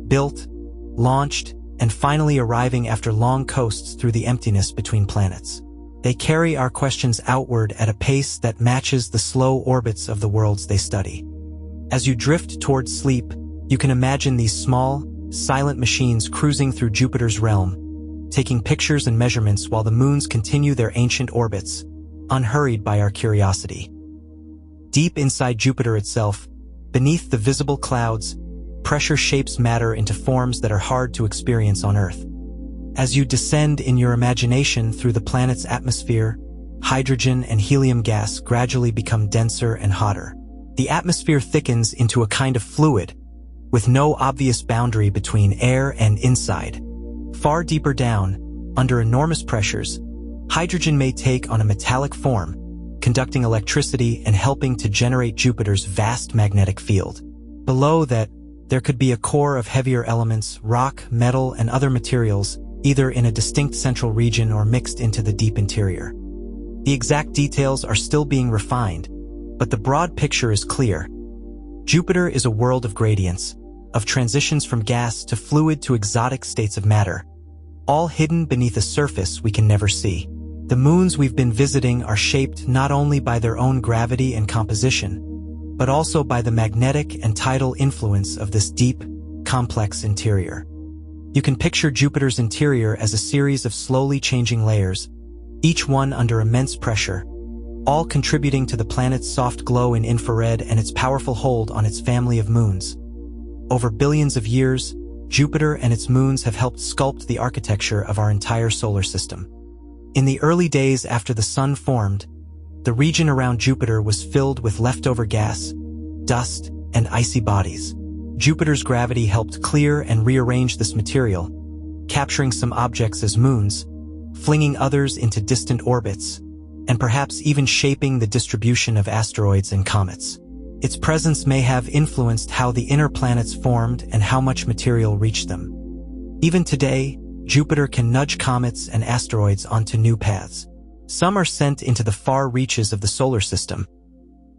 built, launched, and finally arriving after long coasts through the emptiness between planets. They carry our questions outward at a pace that matches the slow orbits of the worlds they study. As you drift towards sleep, you can imagine these small, silent machines cruising through Jupiter's realm, taking pictures and measurements while the moons continue their ancient orbits, unhurried by our curiosity. Deep inside Jupiter itself, beneath the visible clouds, pressure shapes matter into forms that are hard to experience on Earth. As you descend in your imagination through the planet's atmosphere, hydrogen and helium gas gradually become denser and hotter. The atmosphere thickens into a kind of fluid, with no obvious boundary between air and inside. Far deeper down, under enormous pressures, hydrogen may take on a metallic form, conducting electricity and helping to generate Jupiter's vast magnetic field. Below that, there could be a core of heavier elements, rock, metal, and other materials, either in a distinct central region or mixed into the deep interior. The exact details are still being refined, but the broad picture is clear. Jupiter is a world of gradients, of transitions from gas to fluid to exotic states of matter, all hidden beneath a surface we can never see. The moons we've been visiting are shaped not only by their own gravity and composition, but also by the magnetic and tidal influence of this deep, complex interior. You can picture Jupiter's interior as a series of slowly changing layers, each one under immense pressure, all contributing to the planet's soft glow in infrared and its powerful hold on its family of moons. Over billions of years, Jupiter and its moons have helped sculpt the architecture of our entire solar system. In the early days after the Sun formed, the region around Jupiter was filled with leftover gas, dust, and icy bodies. Jupiter's gravity helped clear and rearrange this material, capturing some objects as moons, flinging others into distant orbits, and perhaps even shaping the distribution of asteroids and comets. Its presence may have influenced how the inner planets formed and how much material reached them. Even today, Jupiter can nudge comets and asteroids onto new paths. Some are sent into the far reaches of the solar system.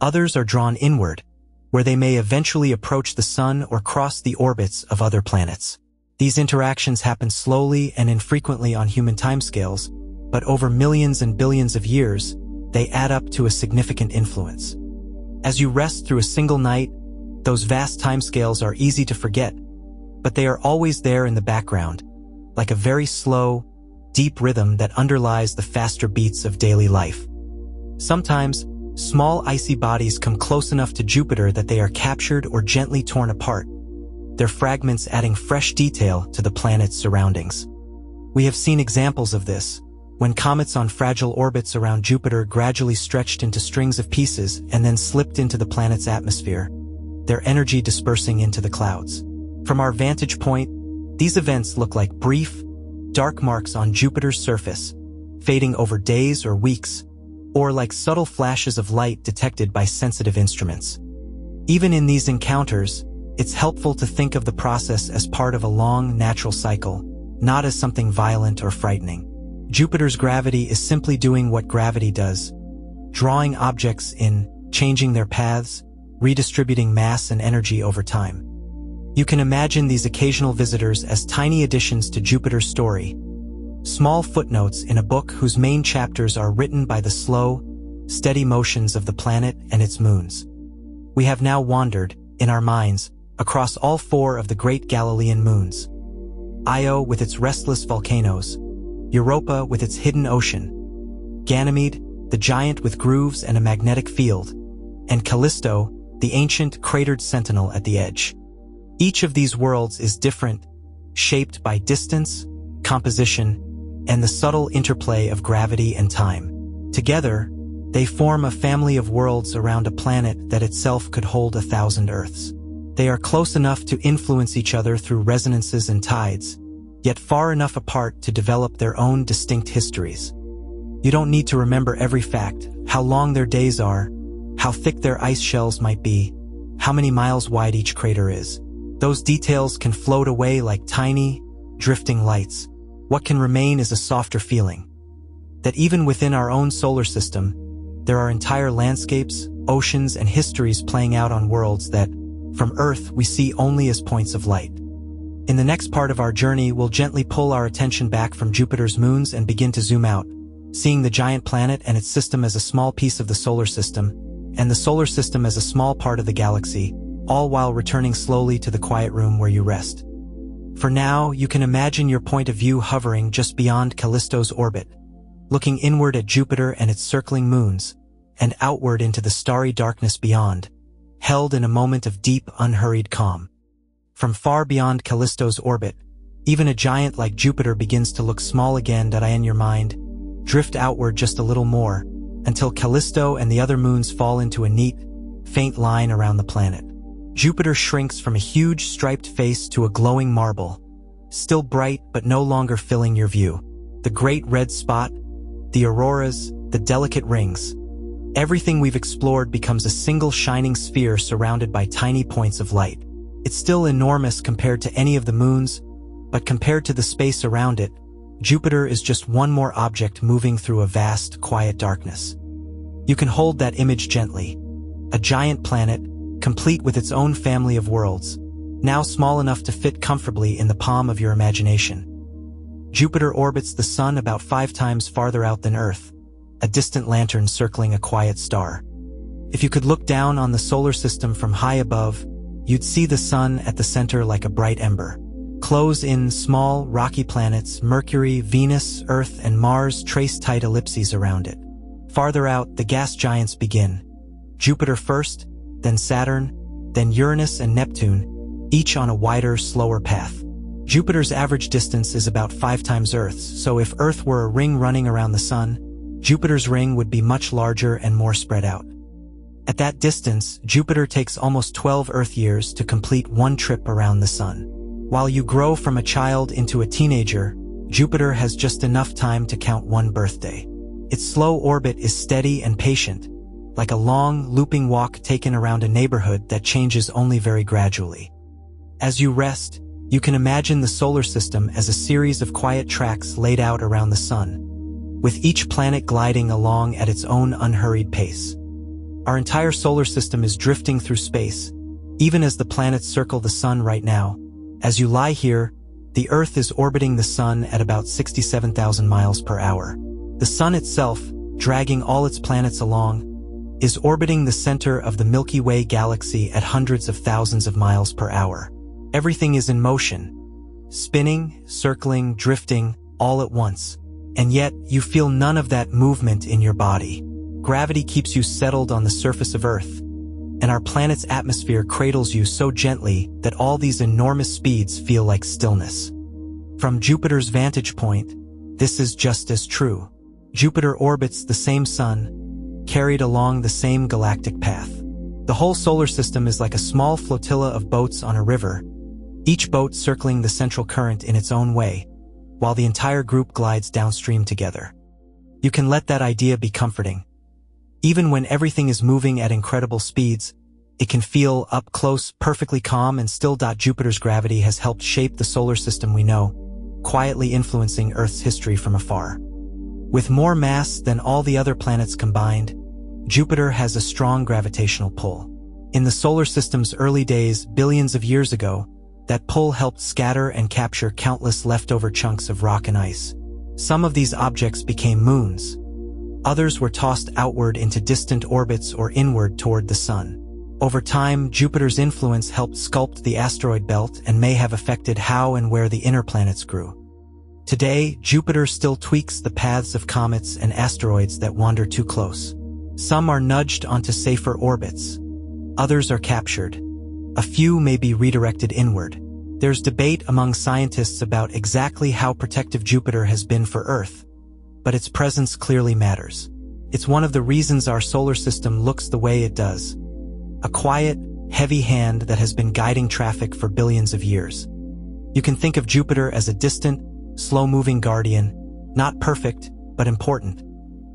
Others are drawn inward, where they may eventually approach the Sun or cross the orbits of other planets. These interactions happen slowly and infrequently on human timescales, but over millions and billions of years, they add up to a significant influence. As you rest through a single night, those vast timescales are easy to forget, but they are always there in the background, like a very slow, deep rhythm that underlies the faster beats of daily life. Sometimes, small icy bodies come close enough to Jupiter that they are captured or gently torn apart, their fragments adding fresh detail to the planet's surroundings. We have seen examples of this, when comets on fragile orbits around Jupiter gradually stretched into strings of pieces and then slipped into the planet's atmosphere, their energy dispersing into the clouds. From our vantage point, these events look like brief, dark marks on Jupiter's surface, fading over days or weeks, or like subtle flashes of light detected by sensitive instruments. Even in these encounters, it's helpful to think of the process as part of a long, natural cycle, not as something violent or frightening. Jupiter's gravity is simply doing what gravity does, drawing objects in, changing their paths, redistributing mass and energy over time. You can imagine these occasional visitors as tiny additions to Jupiter's story, small footnotes in a book whose main chapters are written by the slow, steady motions of the planet and its moons. We have now wandered, in our minds, across all four of the great Galilean moons: Io with its restless volcanoes, Europa with its hidden ocean, Ganymede, the giant with grooves and a magnetic field, and Callisto, the ancient cratered sentinel at the edge. Each of these worlds is different, shaped by distance, composition, and the subtle interplay of gravity and time. Together, they form a family of worlds around a planet that itself could hold 1,000 Earths. They are close enough to influence each other through resonances and tides, yet far enough apart to develop their own distinct histories. You don't need to remember every fact, how long their days are, how thick their ice shells might be, how many miles wide each crater is. Those details can float away like tiny, drifting lights. What can remain is a softer feeling that even within our own solar system, there are entire landscapes, oceans, and histories playing out on worlds that, from Earth, we see only as points of light. In the next part of our journey, we'll gently pull our attention back from Jupiter's moons and begin to zoom out, seeing the giant planet and its system as a small piece of the solar system, and the solar system as a small part of the galaxy, all while returning slowly to the quiet room where you rest. For now, you can imagine your point of view hovering just beyond Callisto's orbit, looking inward at Jupiter and its circling moons, and outward into the starry darkness beyond, held in a moment of deep, unhurried calm. From far beyond Callisto's orbit, even a giant like Jupiter begins to look small again. In your mind, drift outward just a little more, until Callisto and the other moons fall into a neat, faint line around the planet. Jupiter shrinks from a huge striped face to a glowing marble, still bright but no longer filling your view. The great red spot, the auroras, the delicate rings. Everything we've explored becomes a single shining sphere surrounded by tiny points of light. It's still enormous compared to any of the moons, but compared to the space around it, Jupiter is just one more object moving through a vast, quiet darkness. You can hold that image gently. A giant planet, complete with its own family of worlds, now small enough to fit comfortably in the palm of your imagination. Jupiter orbits the Sun about 5 times farther out than Earth, a distant lantern circling a quiet star. If you could look down on the solar system from high above, you'd see the Sun at the center like a bright ember. Close in small, rocky planets, Mercury, Venus, Earth, and Mars trace tight ellipses around it. Farther out, the gas giants begin. Jupiter first, then Saturn, then Uranus and Neptune, each on a wider, slower path. Jupiter's average distance is about 5 times Earth's, so if Earth were a ring running around the Sun, Jupiter's ring would be much larger and more spread out. At that distance, Jupiter takes almost 12 Earth years to complete one trip around the Sun. While you grow from a child into a teenager, Jupiter has just enough time to count one birthday. Its slow orbit is steady and patient, like a long, looping walk taken around a neighborhood that changes only very gradually. As you rest, you can imagine the solar system as a series of quiet tracks laid out around the Sun, with each planet gliding along at its own unhurried pace. Our entire solar system is drifting through space, even as the planets circle the Sun right now. As you lie here, the Earth is orbiting the Sun at about 67,000 miles per hour. The Sun itself, dragging all its planets along, is orbiting the center of the Milky Way galaxy at hundreds of thousands of miles per hour. Everything is in motion, spinning, circling, drifting, all at once. And yet, you feel none of that movement in your body. Gravity keeps you settled on the surface of Earth, and our planet's atmosphere cradles you so gently that all these enormous speeds feel like stillness. From Jupiter's vantage point, this is just as true. Jupiter orbits the same Sun, carried along the same galactic path. The whole solar system is like a small flotilla of boats on a river, each boat circling the central current in its own way, while the entire group glides downstream together. You can let that idea be comforting. Even when everything is moving at incredible speeds, it can feel up close, perfectly calm and still. Jupiter's gravity has helped shape the solar system we know, quietly influencing Earth's history from afar. With more mass than all the other planets combined, Jupiter has a strong gravitational pull. In the solar system's early days, billions of years ago, that pull helped scatter and capture countless leftover chunks of rock and ice. Some of these objects became moons. Others were tossed outward into distant orbits or inward toward the Sun. Over time, Jupiter's influence helped sculpt the asteroid belt and may have affected how and where the inner planets grew. Today, Jupiter still tweaks the paths of comets and asteroids that wander too close. Some are nudged onto safer orbits. Others are captured. A few may be redirected inward. There's debate among scientists about exactly how protective Jupiter has been for Earth, but its presence clearly matters. It's one of the reasons our solar system looks the way it does. A quiet, heavy hand that has been guiding traffic for billions of years. You can think of Jupiter as a distant, slow-moving guardian, not perfect, but important.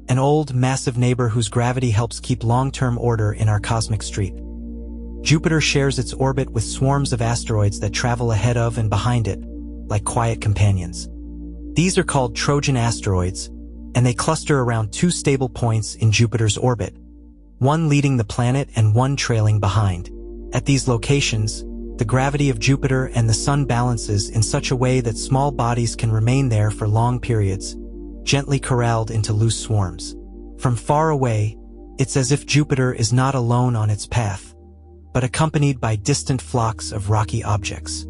An old, massive neighbor whose gravity helps keep long-term order in our cosmic street. Jupiter shares its orbit with swarms of asteroids that travel ahead of and behind it, like quiet companions. These are called Trojan asteroids, and they cluster around two stable points in Jupiter's orbit, one leading the planet and one trailing behind. At these locations, the gravity of Jupiter and the Sun balances in such a way that small bodies can remain there for long periods, gently corralled into loose swarms. From far away, it's as if Jupiter is not alone on its path, but accompanied by distant flocks of rocky objects.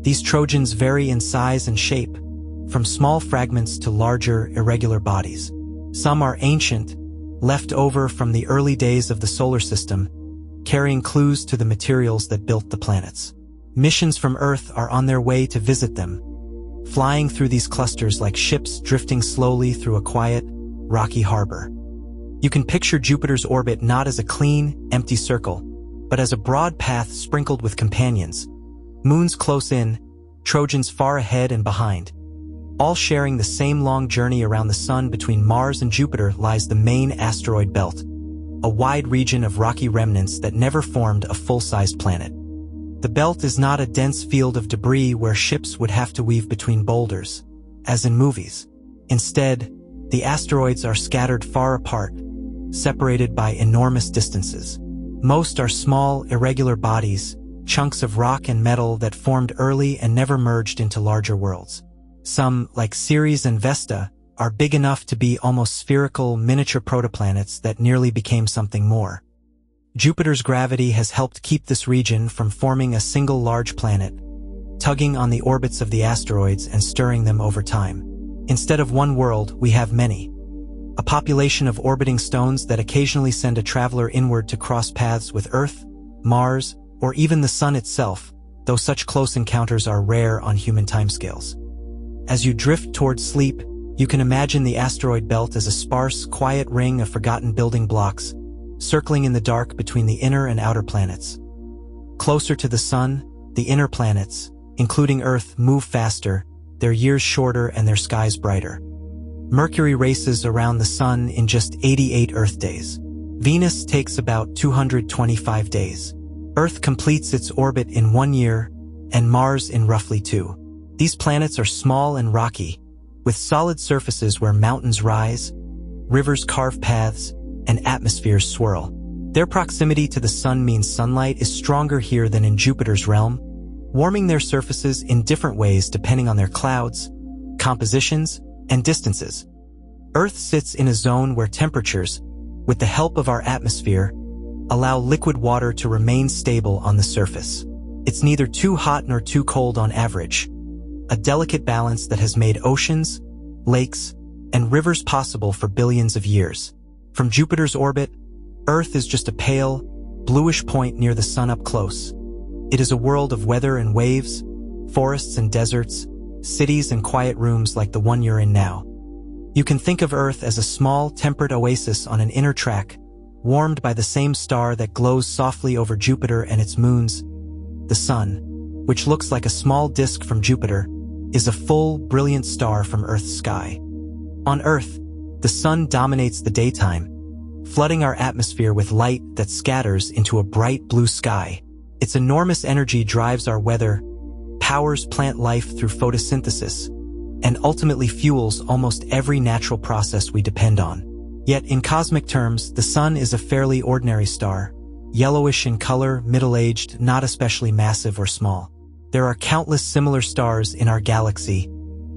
These Trojans vary in size and shape, from small fragments to larger, irregular bodies. Some are ancient, left over from the early days of the solar system, carrying clues to the materials that built the planets. Missions from Earth are on their way to visit them, flying through these clusters like ships drifting slowly through a quiet, rocky harbor. You can picture Jupiter's orbit not as a clean, empty circle, but as a broad path sprinkled with companions, moons close in, Trojans far ahead and behind. All sharing the same long journey around the Sun. Between Mars and Jupiter lies the main asteroid belt, a wide region of rocky remnants that never formed a full-sized planet. The belt is not a dense field of debris where ships would have to weave between boulders, as in movies. Instead, the asteroids are scattered far apart, separated by enormous distances. Most are small, irregular bodies, chunks of rock and metal that formed early and never merged into larger worlds. Some, like Ceres and Vesta, are big enough to be almost spherical, miniature protoplanets that nearly became something more. Jupiter's gravity has helped keep this region from forming a single large planet, tugging on the orbits of the asteroids and stirring them over time. Instead of one world, we have many. A population of orbiting stones that occasionally send a traveler inward to cross paths with Earth, Mars, or even the Sun itself, though such close encounters are rare on human timescales. As you drift toward sleep, you can imagine the asteroid belt as a sparse, quiet ring of forgotten building blocks, circling in the dark between the inner and outer planets. Closer to the Sun, the inner planets, including Earth, move faster, their years shorter and their skies brighter. Mercury races around the Sun in just 88 Earth days. Venus takes about 225 days. Earth completes its orbit in 1 year, and Mars in roughly 2. These planets are small and rocky, with solid surfaces where mountains rise, rivers carve paths, and atmospheres swirl. Their proximity to the Sun means sunlight is stronger here than in Jupiter's realm, warming their surfaces in different ways depending on their clouds, compositions, and distances. Earth sits in a zone where temperatures, with the help of our atmosphere, allow liquid water to remain stable on the surface. It's neither too hot nor too cold on average, a delicate balance that has made oceans, lakes, and rivers possible for billions of years. From Jupiter's orbit, Earth is just a pale, bluish point near the Sun up close. It is a world of weather and waves, forests and deserts, cities and quiet rooms like the one you're in now. You can think of Earth as a small, temperate oasis on an inner track, warmed by the same star that glows softly over Jupiter and its moons. The Sun, which looks like a small disk from Jupiter, is a full, brilliant star from Earth's sky. On Earth, the Sun dominates the daytime, flooding our atmosphere with light that scatters into a bright blue sky. Its enormous energy drives our weather, powers plant life through photosynthesis, and ultimately fuels almost every natural process we depend on. Yet in cosmic terms, the Sun is a fairly ordinary star, yellowish in color, middle-aged, not especially massive or small. There are countless similar stars in our galaxy,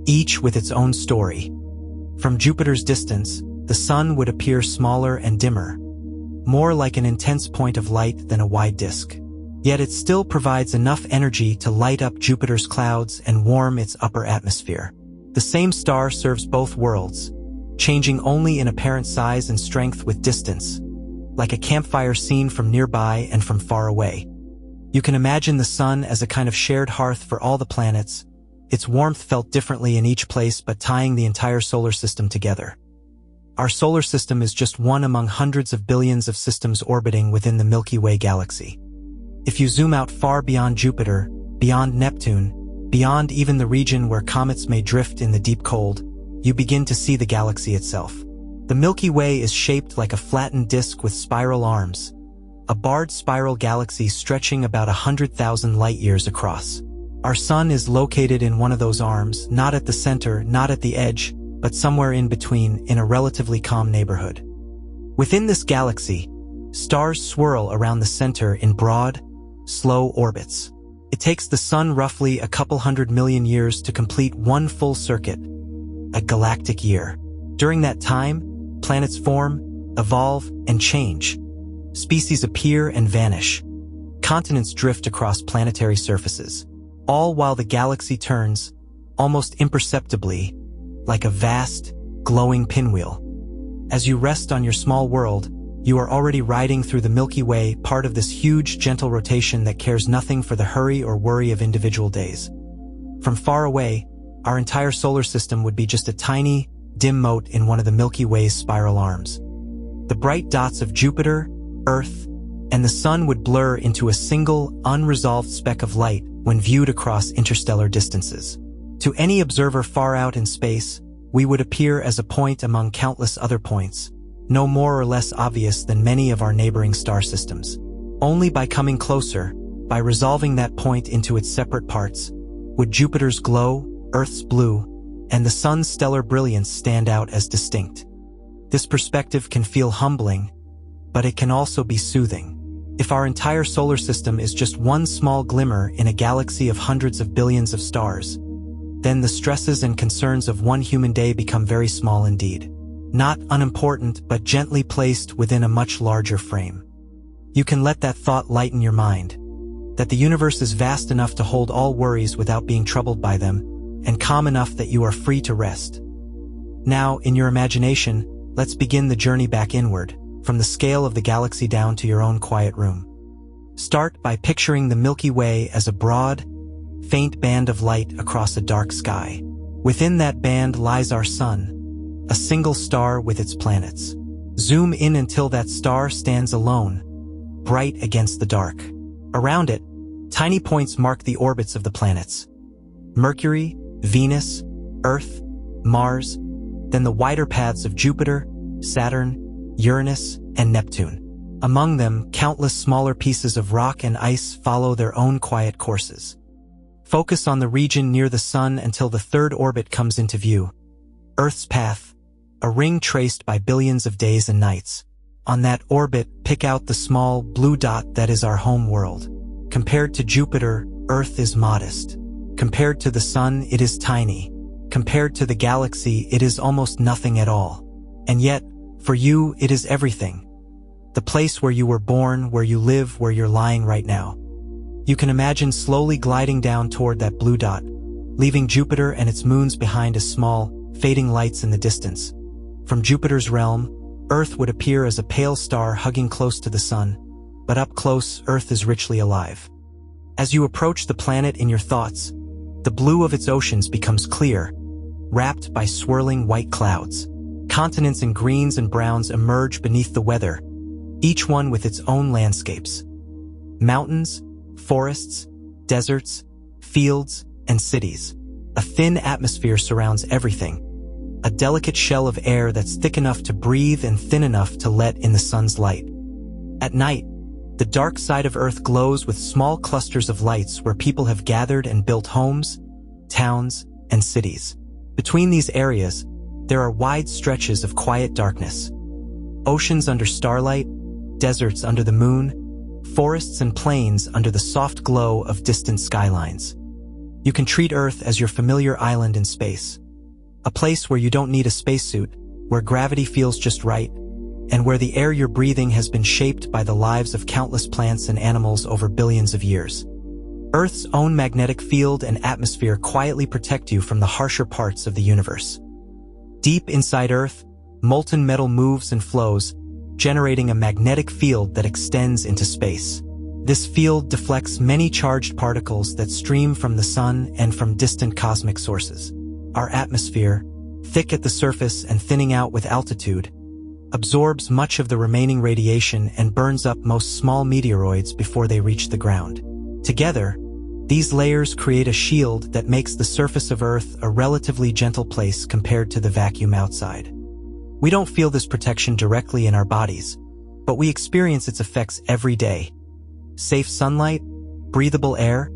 each with its own story. From Jupiter's distance, the Sun would appear smaller and dimmer, more like an intense point of light than a wide disk. Yet it still provides enough energy to light up Jupiter's clouds and warm its upper atmosphere. The same star serves both worlds, changing only in apparent size and strength with distance, like a campfire seen from nearby and from far away. You can imagine the Sun as a kind of shared hearth for all the planets, its warmth felt differently in each place but tying the entire solar system together. Our solar system is just one among hundreds of billions of systems orbiting within the Milky Way galaxy. If you zoom out far beyond Jupiter, beyond Neptune, Beyond even the region where comets may drift in the deep cold, you begin to see the galaxy itself. The Milky Way is shaped like a flattened disk with spiral arms, a barred spiral galaxy stretching about 100,000 light-years across. Our sun is located in one of those arms, not at the center, not at the edge, but somewhere in between, in a relatively calm neighborhood. Within this galaxy, stars swirl around the center in broad, slow orbits. It takes the sun roughly a couple 100 million years to complete one full circuit, a galactic year. During that time, planets form, evolve, and change. Species appear and vanish. Continents drift across planetary surfaces, all while the galaxy turns, almost imperceptibly, like a vast, glowing pinwheel. As you rest on your small world, you are already riding through the Milky Way, part of this huge, gentle rotation that cares nothing for the hurry or worry of individual days. From far away, our entire solar system would be just a tiny, dim mote in one of the Milky Way's spiral arms. The bright dots of Jupiter, Earth, and the Sun would blur into a single, unresolved speck of light when viewed across interstellar distances. To any observer far out in space, we would appear as a point among countless other points, no more or less obvious than many of our neighboring star systems. Only by coming closer, by resolving that point into its separate parts, would Jupiter's glow, Earth's blue, and the Sun's stellar brilliance stand out as distinct. This perspective can feel humbling, but it can also be soothing. If our entire solar system is just one small glimmer in a galaxy of hundreds of billions of stars, then the stresses and concerns of one human day become very small indeed. Not unimportant, but gently placed within a much larger frame. You can let that thought lighten your mind, that the universe is vast enough to hold all worries without being troubled by them, and calm enough that you are free to rest. Now, in your imagination, let's begin the journey back inward, from the scale of the galaxy down to your own quiet room. Start by picturing the Milky Way as a broad, faint band of light across a dark sky. Within that band lies our sun, a single star with its planets. Zoom in until that star stands alone, bright against the dark. Around it, tiny points mark the orbits of the planets: Mercury, Venus, Earth, Mars, then the wider paths of Jupiter, Saturn, Uranus, and Neptune. Among them, countless smaller pieces of rock and ice follow their own quiet courses. Focus on the region near the Sun until the third orbit comes into view, Earth's path, a ring traced by billions of days and nights. On that orbit, pick out the small, blue dot that is our home world. Compared to Jupiter, Earth is modest. Compared to the Sun, it is tiny. Compared to the galaxy, it is almost nothing at all. And yet, for you, it is everything. The place where you were born, where you live, where you're lying right now. You can imagine slowly gliding down toward that blue dot, leaving Jupiter and its moons behind as small, fading lights in the distance. From Jupiter's realm, Earth would appear as a pale star hugging close to the Sun, but up close, Earth is richly alive. As you approach the planet in your thoughts, the blue of its oceans becomes clear, wrapped by swirling white clouds. Continents in greens and browns emerge beneath the weather, each one with its own landscapes. Mountains, forests, deserts, fields, and cities. A thin atmosphere surrounds everything, a delicate shell of air that's thick enough to breathe and thin enough to let in the sun's light. At night, the dark side of Earth glows with small clusters of lights where people have gathered and built homes, towns, and cities. Between these areas, there are wide stretches of quiet darkness. Oceans under starlight, deserts under the moon, forests and plains under the soft glow of distant skylines. You can treat Earth as your familiar island in space. A place where you don't need a spacesuit, where gravity feels just right, and where the air you're breathing has been shaped by the lives of countless plants and animals over billions of years. Earth's own magnetic field and atmosphere quietly protect you from the harsher parts of the universe. Deep inside Earth, molten metal moves and flows, generating a magnetic field that extends into space. This field deflects many charged particles that stream from the Sun and from distant cosmic sources. Our atmosphere, thick at the surface and thinning out with altitude, absorbs much of the remaining radiation and burns up most small meteoroids before they reach the ground. Together, These layers create a shield that makes the surface of Earth a relatively gentle place compared to the vacuum outside. We don't feel this protection directly in our bodies, but we experience its effects every day. Safe sunlight, breathable air,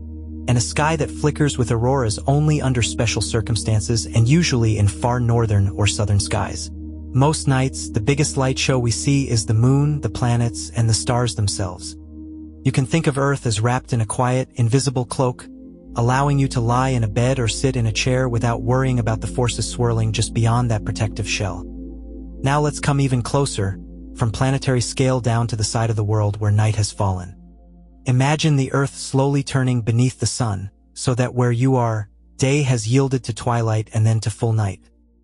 and a sky that flickers with auroras only under special circumstances and usually in far northern or southern skies. Most nights, the biggest light show we see is the moon, the planets, and the stars themselves. You can think of Earth as wrapped in a quiet, invisible cloak, allowing you to lie in a bed or sit in a chair without worrying about the forces swirling just beyond that protective shell. Now let's come even closer, from planetary scale down to the side of the world where night has fallen. Imagine the Earth slowly turning beneath the sun, so that where you are, day has yielded to twilight and then to full night.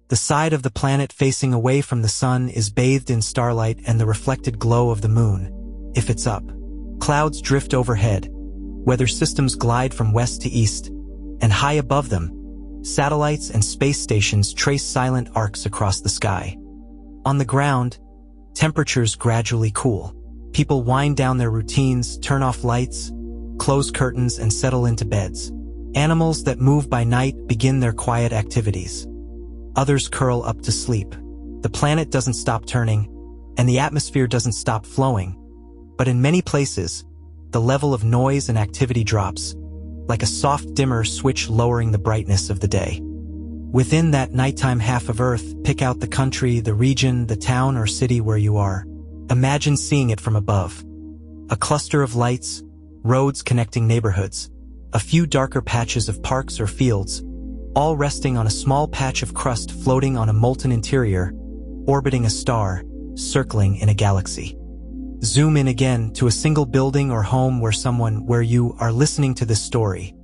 The side of the planet facing away from the sun is bathed in starlight and the reflected glow of the moon, if it's up. Clouds drift overhead, weather systems glide from west to east, and high above them, satellites and space stations trace silent arcs across the sky. On the ground, temperatures gradually cool. People wind down their routines, turn off lights, close curtains, and settle into beds. Animals that move by night begin their quiet activities. Others curl up to sleep. The planet doesn't stop turning, and the atmosphere doesn't stop flowing. But in many places, the level of noise and activity drops, like a soft dimmer switch lowering the brightness of the day. Within that nighttime half of Earth, pick out the country, the region, the town or city where you are. Imagine seeing it from above. A cluster of lights, roads connecting neighborhoods, a few darker patches of parks or fields, all resting on a small patch of crust floating on a molten interior, orbiting a star, circling in a galaxy. Zoom in again to a single building or home where you are listening to this story.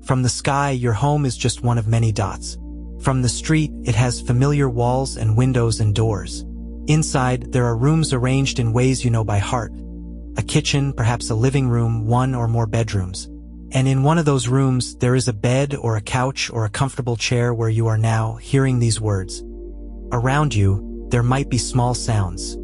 From the sky, your home is just one of many dots. From the street, it has familiar walls and windows and doors. Inside, there are rooms arranged in ways you know by heart. A kitchen, perhaps a living room, one or more bedrooms. And in one of those rooms, there is a bed or a couch or a comfortable chair where you are now hearing these words. Around you, there might be small sounds.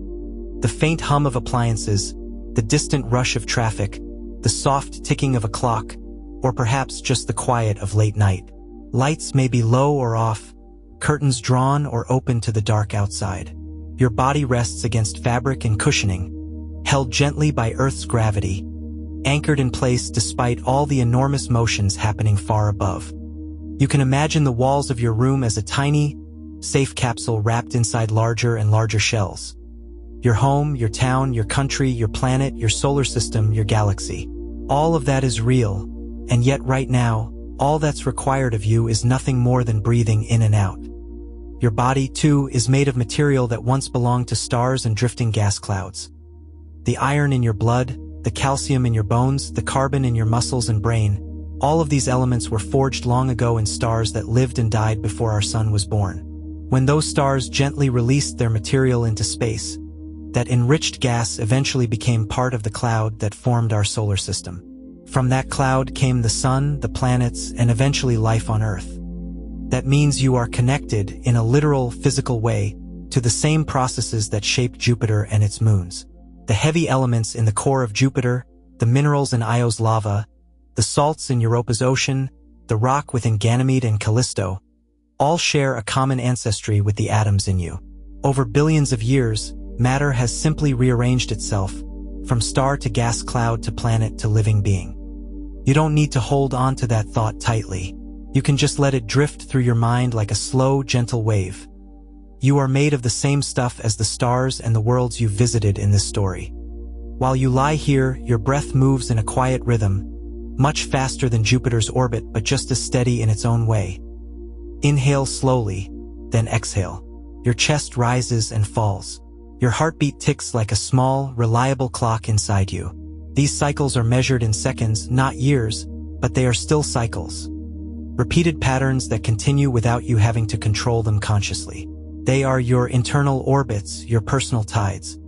The faint hum of appliances, the distant rush of traffic, the soft ticking of a clock, or perhaps just the quiet of late night. Lights may be low or off, curtains drawn or open to the dark outside. Your body rests against fabric and cushioning, held gently by Earth's gravity, anchored in place despite all the enormous motions happening far above. You can imagine the walls of your room as a tiny, safe capsule wrapped inside larger and larger shells. Your home, your town, your country, your planet, your solar system, your galaxy. All of that is real, and yet right now, all that's required of you is nothing more than breathing in and out. Your body, too, is made of material that once belonged to stars and drifting gas clouds. The iron in your blood, the calcium in your bones, the carbon in your muscles and brain, all of these elements were forged long ago in stars that lived and died before our sun was born. When those stars gently released their material into space, that enriched gas eventually became part of the cloud that formed our solar system. From that cloud came the sun, the planets, and eventually life on Earth. That means you are connected, in a literal, physical way, to the same processes that shape Jupiter and its moons. The heavy elements in the core of Jupiter, the minerals in Io's lava, the salts in Europa's ocean, the rock within Ganymede and Callisto, all share a common ancestry with the atoms in you. Over billions of years, matter has simply rearranged itself, from star to gas cloud to planet to living being. You don't need to hold on to that thought tightly. You can just let it drift through your mind like a slow, gentle wave. You are made of the same stuff as the stars and the worlds you've visited in this story. While you lie here, your breath moves in a quiet rhythm, much faster than Jupiter's orbit but just as steady in its own way. Inhale slowly, then exhale. Your chest rises and falls. Your heartbeat ticks like a small, reliable clock inside you. These cycles are measured in seconds, not years, but they are still cycles. Repeated patterns that continue without you having to control them consciously. They are your internal orbits, your personal tides.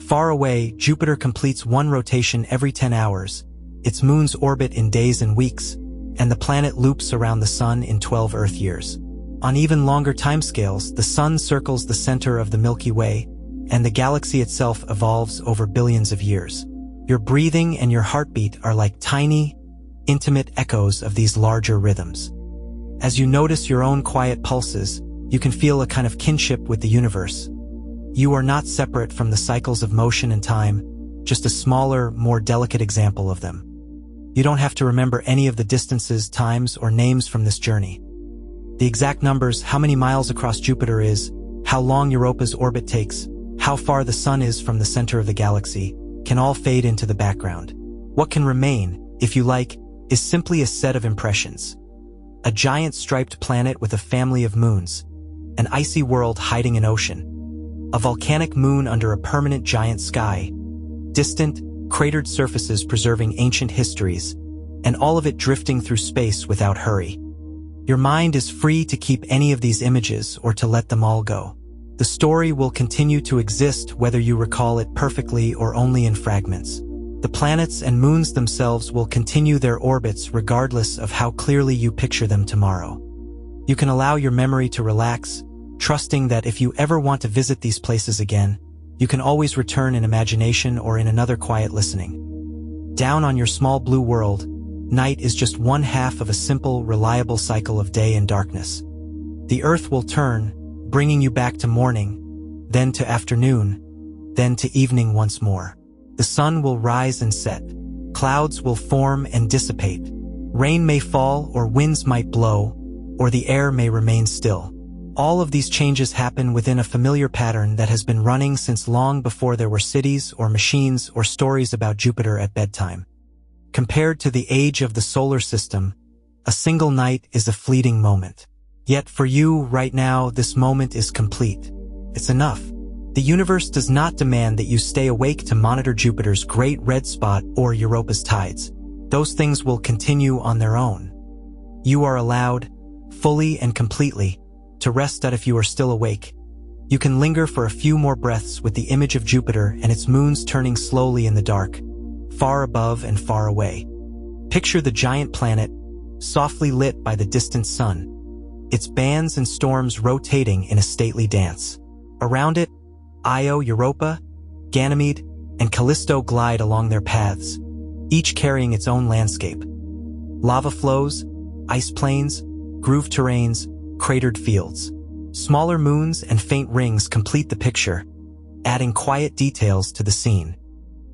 Far away, Jupiter completes one rotation every 10 hours, its moons orbit in days and weeks, and the planet loops around the sun in 12 Earth years. On even longer timescales, the sun circles the center of the Milky Way, and the galaxy itself evolves over billions of years. Your breathing and your heartbeat are like tiny, intimate echoes of these larger rhythms. As you notice your own quiet pulses, you can feel a kind of kinship with the universe. You are not separate from the cycles of motion and time, just a smaller, more delicate example of them. You don't have to remember any of the distances, times, or names from this journey. The exact numbers, how many miles across Jupiter is, how long Europa's orbit takes, how far the Sun is from the center of the galaxy, can all fade into the background. What can remain, if you like, is simply a set of impressions. A giant striped planet with a family of moons, an icy world hiding an ocean, a volcanic moon under a permanent giant sky, distant, cratered surfaces preserving ancient histories, and all of it drifting through space without hurry. Your mind is free to keep any of these images or to let them all go. The story will continue to exist whether you recall it perfectly or only in fragments. The planets and moons themselves will continue their orbits regardless of how clearly you picture them tomorrow. You can allow your memory to relax, trusting that if you ever want to visit these places again, you can always return in imagination or in another quiet listening. Down on your small blue world, night is just one half of a simple, reliable cycle of day and darkness. The Earth will turn, bringing you back to morning, then to afternoon, then to evening once more. The sun will rise and set. Clouds will form and dissipate. Rain may fall or winds might blow, or the air may remain still. All of these changes happen within a familiar pattern that has been running since long before there were cities or machines or stories about Jupiter at bedtime. Compared to the age of the solar system, a single night is a fleeting moment. Yet for you, right now, this moment is complete. It's enough. The universe does not demand that you stay awake to monitor Jupiter's great red spot or Europa's tides. Those things will continue on their own. You are allowed, fully and completely, to rest that if you are still awake. You can linger for a few more breaths with the image of Jupiter and its moons turning slowly in the dark, far above and far away. Picture the giant planet, softly lit by the distant sun, its bands and storms rotating in a stately dance. Around it, Io, Europa, Ganymede, and Callisto glide along their paths, each carrying its own landscape. Lava flows, ice plains, grooved terrains, cratered fields. Smaller moons and faint rings complete the picture, adding quiet details to the scene.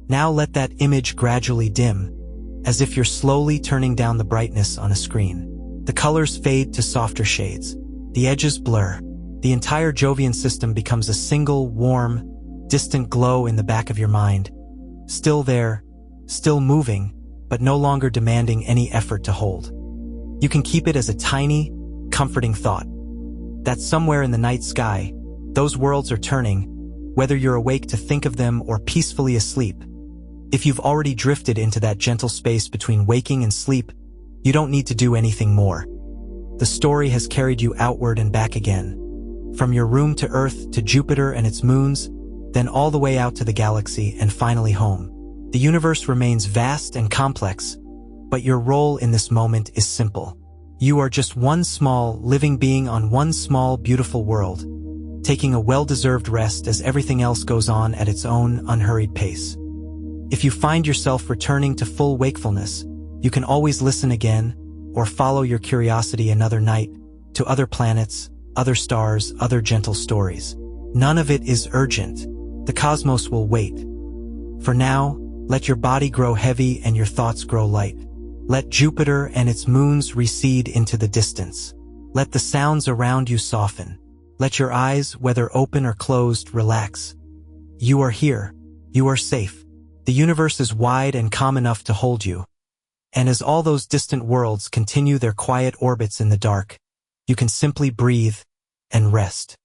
Now let that image gradually dim, as if you're slowly turning down the brightness on a screen. The colors fade to softer shades. The edges blur. The entire Jovian system becomes a single, warm, distant glow in the back of your mind. Still there, still moving, but no longer demanding any effort to hold. You can keep it as a tiny, comforting thought. That somewhere in the night sky, those worlds are turning, whether you're awake to think of them or peacefully asleep. If you've already drifted into that gentle space between waking and sleep, you don't need to do anything more. The story has carried you outward and back again. From your room to Earth, to Jupiter and its moons, then all the way out to the galaxy and finally home. The universe remains vast and complex, but your role in this moment is simple. You are just one small, living being on one small, beautiful world, taking a well-deserved rest as everything else goes on at its own unhurried pace. If you find yourself returning to full wakefulness, you can always listen again, or follow your curiosity another night, to other planets, other stars, other gentle stories. None of it is urgent. The cosmos will wait. For now, let your body grow heavy and your thoughts grow light. Let Jupiter and its moons recede into the distance. Let the sounds around you soften. Let your eyes, whether open or closed, relax. You are here. You are safe. The universe is wide and calm enough to hold you. And as all those distant worlds continue their quiet orbits in the dark, you can simply breathe and rest.